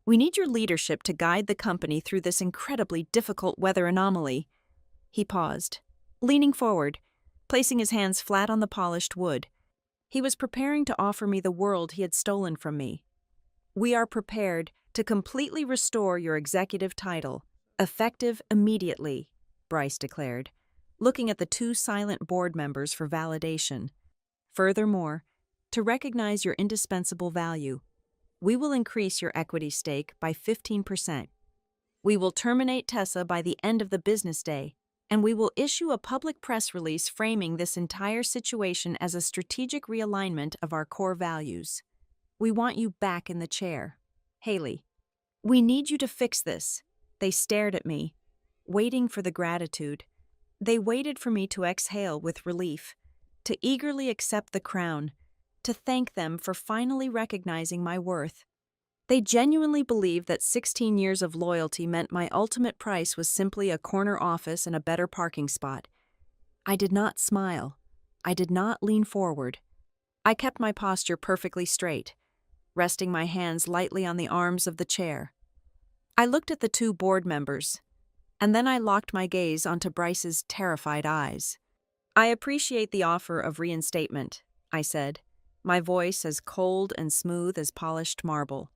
We need your leadership to guide the company through this incredibly difficult weather anomaly. He paused, leaning forward, placing his hands flat on the polished wood. He was preparing to offer me the world he had stolen from me. We are prepared to completely restore your executive title, effective immediately, Bryce declared, looking at the two silent board members for validation. Furthermore, to recognize your indispensable value, we will increase your equity stake by 15%. We will terminate Tessa by the end of the business day, and we will issue a public press release framing this entire situation as a strategic realignment of our core values. We want you back in the chair. Haley, we need you to fix this. They stared at me, waiting for the gratitude. They waited for me to exhale with relief, to eagerly accept the crown, to thank them for finally recognizing my worth. They genuinely believed that 16 years of loyalty meant my ultimate price was simply a corner office and a better parking spot. I did not smile. I did not lean forward. I kept my posture perfectly straight, resting my hands lightly on the arms of the chair. I looked at the two board members, and then I locked my gaze onto Bryce's terrified eyes. I appreciate the offer of reinstatement, I said, my voice as cold and smooth as polished marble.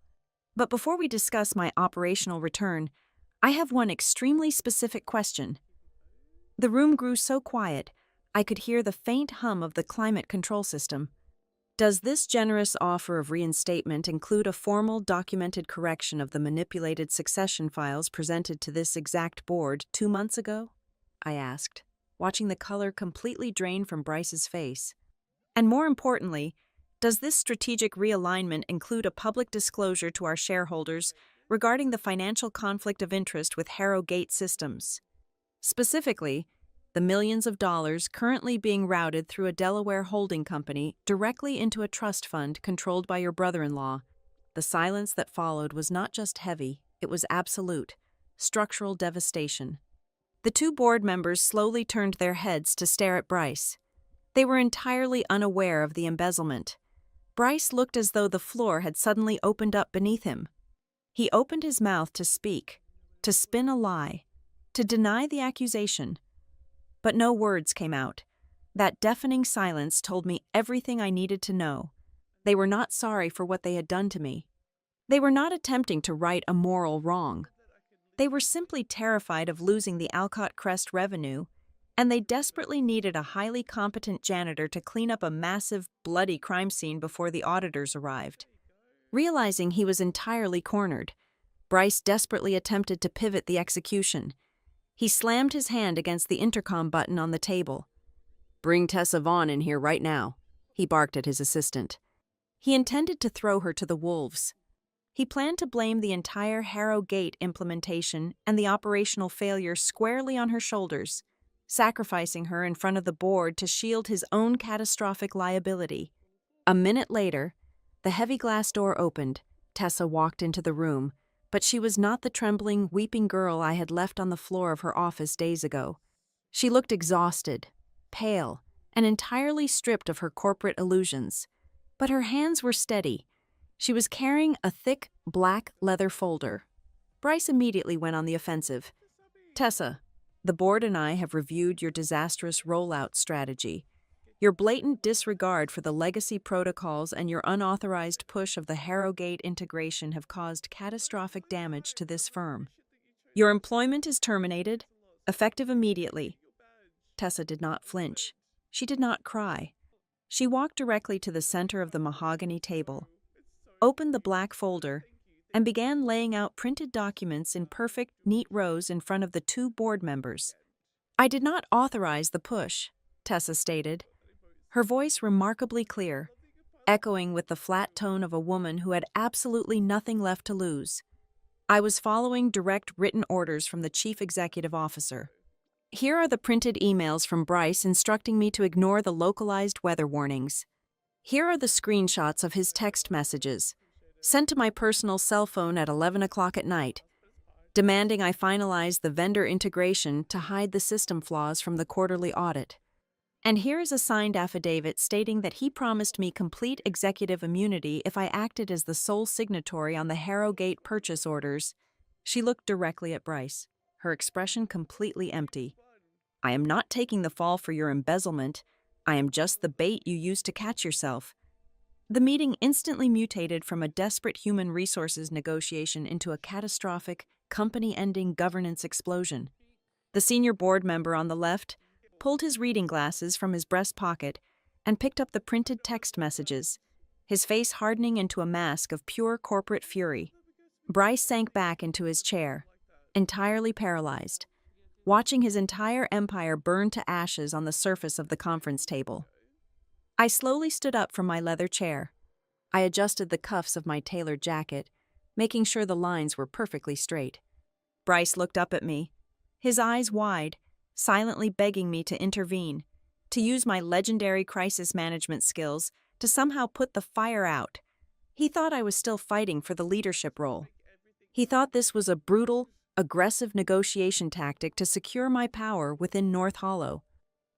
But before we discuss my operational return, I have one extremely specific question. The room grew so quiet, I could hear the faint hum of the climate control system. Does this generous offer of reinstatement include a formal documented correction of the manipulated succession files presented to this exact board 2 months ago? I asked, watching the color completely drain from Bryce's face. And more importantly, does this strategic realignment include a public disclosure to our shareholders regarding the financial conflict of interest with Harrow Gate Systems? Specifically, the millions of dollars currently being routed through a Delaware holding company directly into a trust fund controlled by your brother-in-law. The silence that followed was not just heavy, it was absolute, structural devastation. The two board members slowly turned their heads to stare at Bryce. They were entirely unaware of the embezzlement. Bryce looked as though the floor had suddenly opened up beneath him. He opened his mouth to speak, to spin a lie, to deny the accusation. But no words came out. That deafening silence told me everything I needed to know. They were not sorry for what they had done to me. They were not attempting to right a moral wrong. They were simply terrified of losing the Alcott Crest revenue, and they desperately needed a highly competent janitor to clean up a massive, bloody crime scene before the auditors arrived. Realizing he was entirely cornered, Bryce desperately attempted to pivot the execution. He slammed his hand against the intercom button on the table. "Bring Tessa Vaughn in here right now," he barked at his assistant. He intended to throw her to the wolves. He planned to blame the entire Harrow Gate implementation and the operational failure squarely on her shoulders, sacrificing her in front of the board to shield his own catastrophic liability. A minute later, the heavy glass door opened. Tessa walked into the room, but she was not the trembling, weeping girl I had left on the floor of her office days ago. She looked exhausted, pale, and entirely stripped of her corporate illusions. But her hands were steady. She was carrying a thick, black leather folder. Bryce immediately went on the offensive. "Tessa, the board and I have reviewed your disastrous rollout strategy. Your blatant disregard for the legacy protocols and your unauthorized push of the Harrogate integration have caused catastrophic damage to this firm. Your employment is terminated, effective immediately." Tessa did not flinch. She did not cry. She walked directly to the center of the mahogany table, opened the black folder, and began laying out printed documents in perfect, neat rows in front of the two board members. "I did not authorize the push," Tessa stated, her voice remarkably clear, echoing with the flat tone of a woman who had absolutely nothing left to lose. "I was following direct written orders from the chief executive officer. Here are the printed emails from Bryce instructing me to ignore the localized weather warnings. Here are the screenshots of his text messages, sent to my personal cell phone at 11 o'clock at night, demanding I finalize the vendor integration to hide the system flaws from the quarterly audit. And here is a signed affidavit stating that he promised me complete executive immunity if I acted as the sole signatory on the Harrogate purchase orders." She looked directly at Bryce, her expression completely empty. "I am not taking the fall for your embezzlement. I am just the bait you used to catch yourself." The meeting instantly mutated from a desperate human resources negotiation into a catastrophic, company-ending governance explosion. The senior board member on the left pulled his reading glasses from his breast pocket and picked up the printed text messages, his face hardening into a mask of pure corporate fury. Bryce sank back into his chair, entirely paralyzed, watching his entire empire burn to ashes on the surface of the conference table. I slowly stood up from my leather chair. I adjusted the cuffs of my tailored jacket, making sure the lines were perfectly straight. Bryce looked up at me, his eyes wide, silently begging me to intervene, to use my legendary crisis management skills to somehow put the fire out. He thought I was still fighting for the leadership role. He thought this was a brutal, aggressive negotiation tactic to secure my power within North Hollow.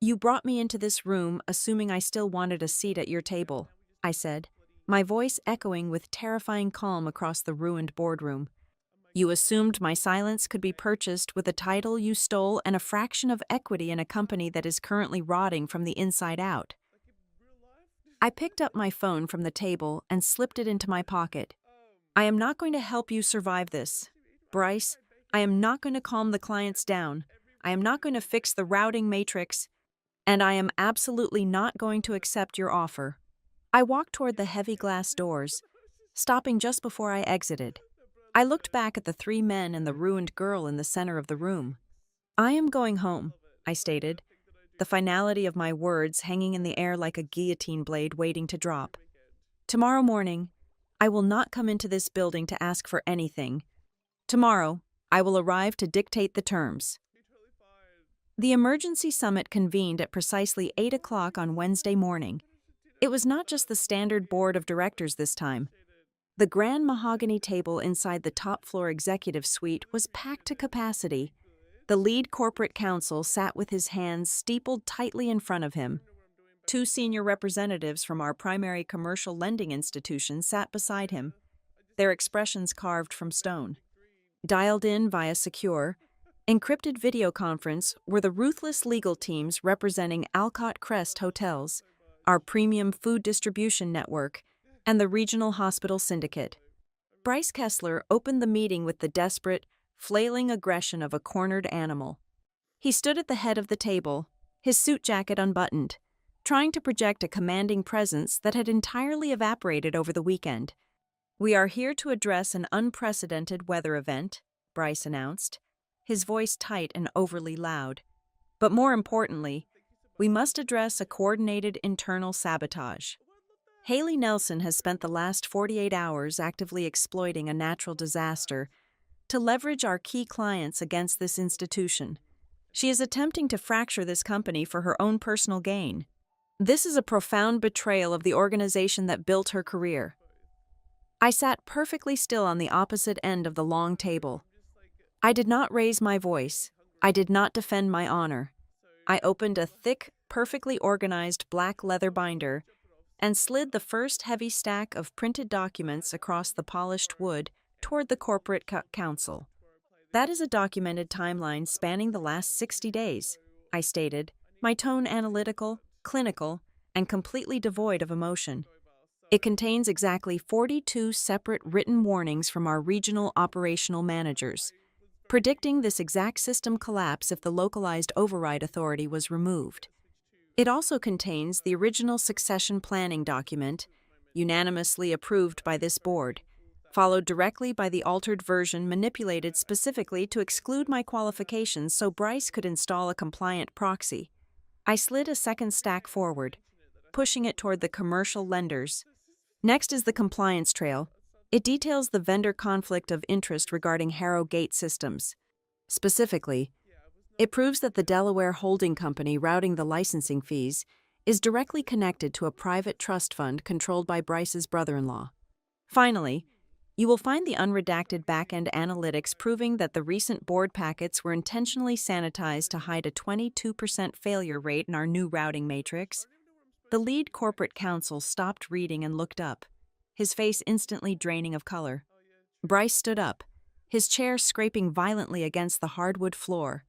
"You brought me into this room assuming I still wanted a seat at your table," I said, my voice echoing with terrifying calm across the ruined boardroom. "You assumed my silence could be purchased with a title you stole and a fraction of equity in a company that is currently rotting from the inside out." I picked up my phone from the table and slipped it into my pocket. "I am not going to help you survive this. Bryce, I am not going to calm the clients down. I am not going to fix the routing matrix. And I am absolutely not going to accept your offer." I walked toward the heavy glass doors, stopping just before I exited. I looked back at the three men and the ruined girl in the center of the room. "I am going home," I stated, the finality of my words hanging in the air like a guillotine blade waiting to drop. "Tomorrow morning, I will not come into this building to ask for anything. Tomorrow, I will arrive to dictate the terms." The emergency summit convened at precisely 8 o'clock on Wednesday morning. It was not just the standard board of directors this time. The grand mahogany table inside the top-floor executive suite was packed to capacity. The lead corporate counsel sat with his hands steepled tightly in front of him. Two senior representatives from our primary commercial lending institution sat beside him, their expressions carved from stone. Dialed in via Secure, Encrypted video conference were the ruthless legal teams representing Alcott Crest Hotels, our premium food distribution network, and the regional hospital syndicate. Bryce Kessler opened the meeting with the desperate, flailing aggression of a cornered animal. He stood at the head of the table, his suit jacket unbuttoned, trying to project a commanding presence that had entirely evaporated over the weekend. "We are here to address an unprecedented weather event," Bryce announced, his voice tight and overly loud. "But more importantly, we must address a coordinated internal sabotage. Haley Nelson has spent the last 48 hours actively exploiting a natural disaster to leverage our key clients against this institution. She is attempting to fracture this company for her own personal gain. This is a profound betrayal of the organization that built her career." I sat perfectly still on the opposite end of the long table. I did not raise my voice. I did not defend my honor. I opened a thick, perfectly organized black leather binder and slid the first heavy stack of printed documents across the polished wood toward the corporate council. "That is a documented timeline spanning the last 60 days, I stated, my tone analytical, clinical, and completely devoid of emotion. "It contains exactly 42 separate written warnings from our regional operational managers, predicting this exact system collapse if the localized override authority was removed. It also contains the original succession planning document, unanimously approved by this board, followed directly by the altered version manipulated specifically to exclude my qualifications so Bryce could install a compliant proxy." I slid a second stack forward, pushing it toward the commercial lenders. "Next is the compliance trail. It details the vendor conflict of interest regarding Harrow Gate Systems. Specifically, it proves that the Delaware holding company routing the licensing fees is directly connected to a private trust fund controlled by Bryce's brother-in-law. Finally, you will find the unredacted back-end analytics proving that the recent board packets were intentionally sanitized to hide a 22% failure rate in our new routing matrix." The lead corporate counsel stopped reading and looked up, his face instantly draining of color. Bryce stood up, his chair scraping violently against the hardwood floor.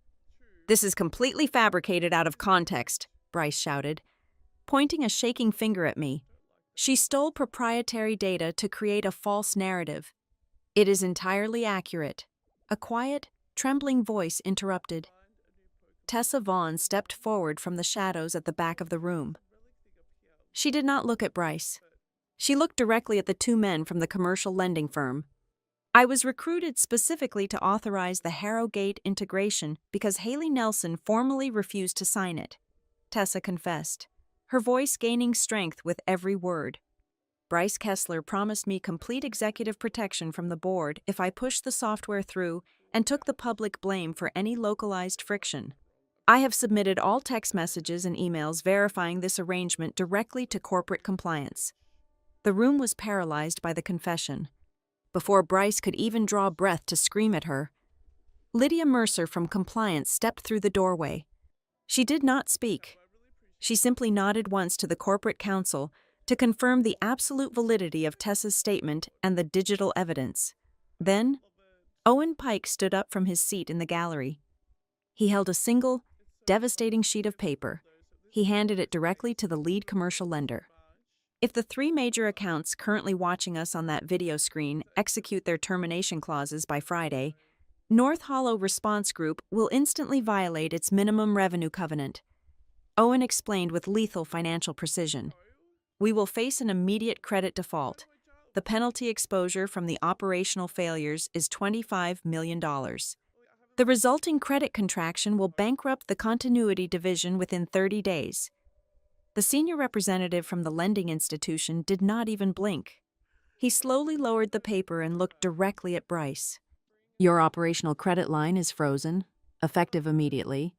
"This is completely fabricated out of context," Bryce shouted, pointing a shaking finger at me. "She stole proprietary data to create a false narrative." "It is entirely accurate," a quiet, trembling voice interrupted. Tessa Vaughn stepped forward from the shadows at the back of the room. She did not look at Bryce. She looked directly at the two men from the commercial lending firm. "I was recruited specifically to authorize the Harrow Gate integration because Haley Nelson formally refused to sign it," Tessa confessed, her voice gaining strength with every word. "Bryce Kessler promised me complete executive protection from the board if I pushed the software through and took the public blame for any localized friction. I have submitted all text messages and emails verifying this arrangement directly to corporate compliance." The room was paralyzed by the confession. Before Bryce could even draw breath to scream at her, Lydia Mercer from compliance stepped through the doorway. She did not speak. She simply nodded once to the corporate counsel to confirm the absolute validity of Tessa's statement and the digital evidence. Then, Owen Pike stood up from his seat in the gallery. He held a single, devastating sheet of paper. He handed it directly to the lead commercial lender. "If the three major accounts currently watching us on that video screen execute their termination clauses by Friday, North Hollow Response Group will instantly violate its minimum revenue covenant," Owen explained with lethal financial precision. "We will face an immediate credit default. The penalty exposure from the operational failures is $25 million. The resulting credit contraction will bankrupt the continuity division within 30 days. The senior representative from the lending institution did not even blink. He slowly lowered the paper and looked directly at Bryce. "Your operational credit line is frozen, effective immediately.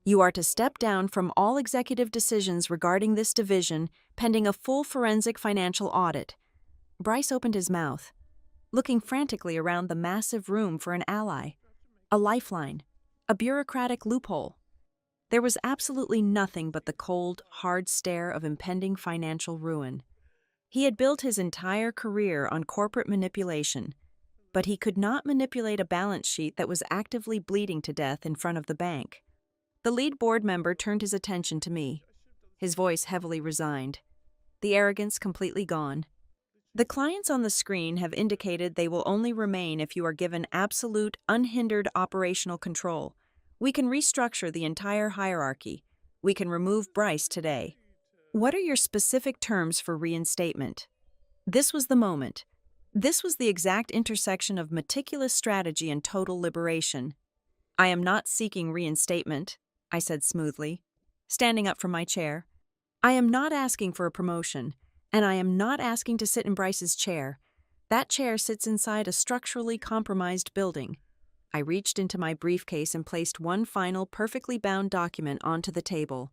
You are to step down from all executive decisions regarding this division pending a full forensic financial audit." Bryce opened his mouth, looking frantically around the massive room for an ally, a lifeline, a bureaucratic loophole. There was absolutely nothing but the cold, hard stare of impending financial ruin. He had built his entire career on corporate manipulation, but he could not manipulate a balance sheet that was actively bleeding to death in front of the bank. The lead board member turned his attention to me, his voice heavily resigned, the arrogance completely gone. The clients on the screen have indicated they will only remain if you are given absolute, unhindered operational control. We can restructure the entire hierarchy. We can remove Bryce today. What are your specific terms for reinstatement? This was the moment. This was the exact intersection of meticulous strategy and total liberation. I am not seeking reinstatement, I said smoothly, standing up from my chair. I am not asking for a promotion. And I am not asking to sit in Bryce's chair. That chair sits inside a structurally compromised building. I reached into my briefcase and placed one final perfectly bound document onto the table.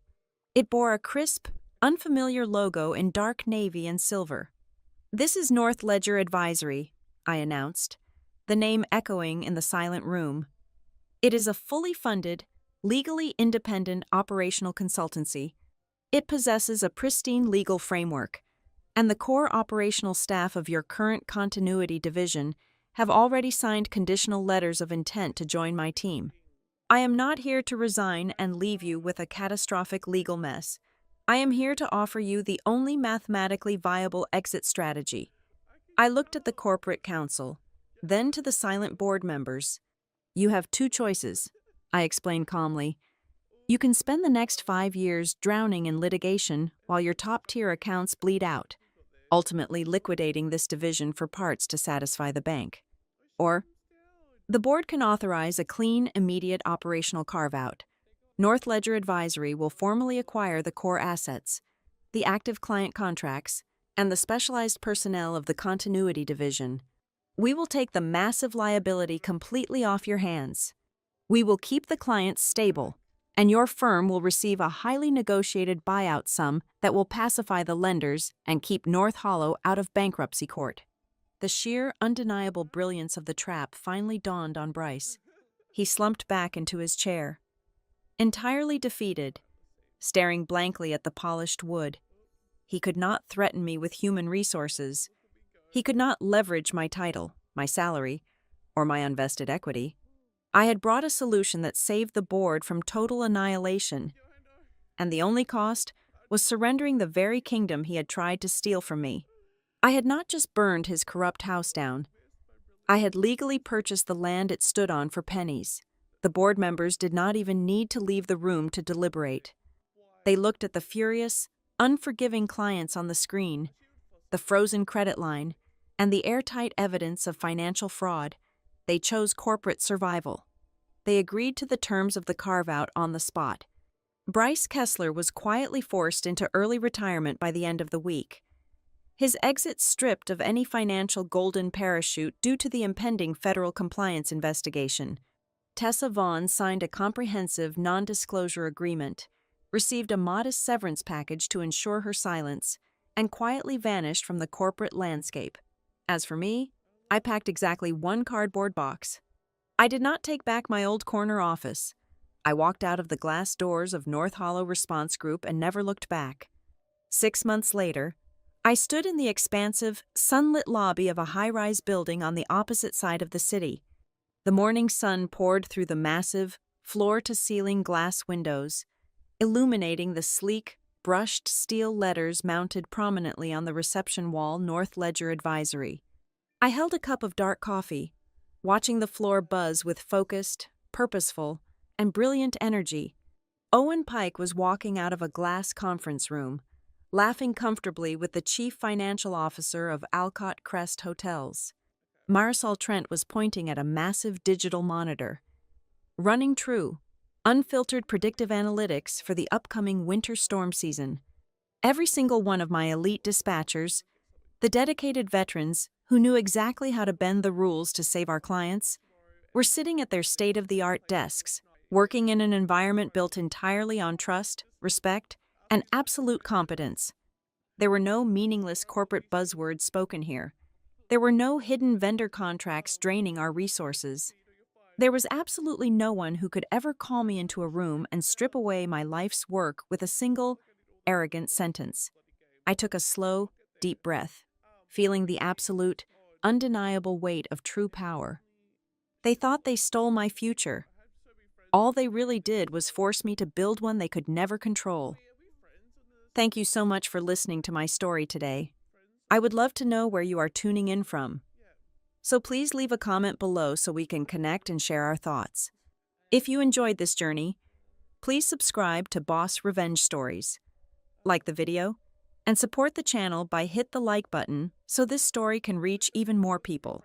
It bore a crisp, unfamiliar logo in dark navy and silver. This is North Ledger Advisory, I announced, the name echoing in the silent room. It is a fully funded, legally independent operational consultancy. It possesses a pristine legal framework, and the core operational staff of your current continuity division have already signed conditional letters of intent to join my team. I am not here to resign and leave you with a catastrophic legal mess. I am here to offer you the only mathematically viable exit strategy. I looked at the corporate council, then to the silent board members. You have two choices, I explained calmly. You can spend the next 5 years drowning in litigation while your top-tier accounts bleed out, ultimately liquidating this division for parts to satisfy the bank. Or, the board can authorize a clean, immediate operational carve-out. North Ledger Advisory will formally acquire the core assets, the active client contracts, and the specialized personnel of the continuity division. We will take the massive liability completely off your hands. We will keep the clients stable, and your firm will receive a highly negotiated buyout sum that will pacify the lenders and keep North Hollow out of bankruptcy court. The sheer, undeniable brilliance of the trap finally dawned on Bryce. He slumped back into his chair, entirely defeated, staring blankly at the polished wood. He could not threaten me with human resources. He could not leverage my title, my salary, or my unvested equity. I had brought a solution that saved the board from total annihilation, and the only cost was surrendering the very kingdom he had tried to steal from me. I had not just burned his corrupt house down. I had legally purchased the land it stood on for pennies. The board members did not even need to leave the room to deliberate. They looked at the furious, unforgiving clients on the screen, the frozen credit line, and the airtight evidence of financial fraud. They chose corporate survival. They agreed to the terms of the carve-out on the spot. Bryce Kessler was quietly forced into early retirement by the end of the week. His exit stripped of any financial golden parachute due to the impending federal compliance investigation. Tessa Vaughn signed a comprehensive non-disclosure agreement, received a modest severance package to ensure her silence, and quietly vanished from the corporate landscape. As for me, I packed exactly one cardboard box. I did not take back my old corner office. I walked out of the glass doors of North Hollow Response Group and never looked back. 6 months later, I stood in the expansive, sunlit lobby of a high-rise building on the opposite side of the city. The morning sun poured through the massive, floor-to-ceiling glass windows, illuminating the sleek, brushed steel letters mounted prominently on the reception wall North Ledger Advisory. I held a cup of dark coffee, watching the floor buzz with focused, purposeful, and brilliant energy. Owen Pike was walking out of a glass conference room, laughing comfortably with the chief financial officer of Alcott Crest Hotels. Marisol Trent was pointing at a massive digital monitor, running true, unfiltered predictive analytics for the upcoming winter storm season. Every single one of my elite dispatchers, the dedicated veterans who knew exactly how to bend the rules to save our clients, were sitting at their state-of-the-art desks, working in an environment built entirely on trust, respect, and absolute competence. There were no meaningless corporate buzzwords spoken here. There were no hidden vendor contracts draining our resources. There was absolutely no one who could ever call me into a room and strip away my life's work with a single, arrogant sentence. I took a slow, deep breath, feeling the absolute, undeniable weight of true power. They thought they stole my future. All they really did was force me to build one they could never control. Thank you so much for listening to my story today. I would love to know where you are tuning in from. So please leave a comment below so we can connect and share our thoughts. If you enjoyed this journey, please subscribe to Boss Revenge Stories, like the video, and support the channel by hit the like button so this story can reach even more people.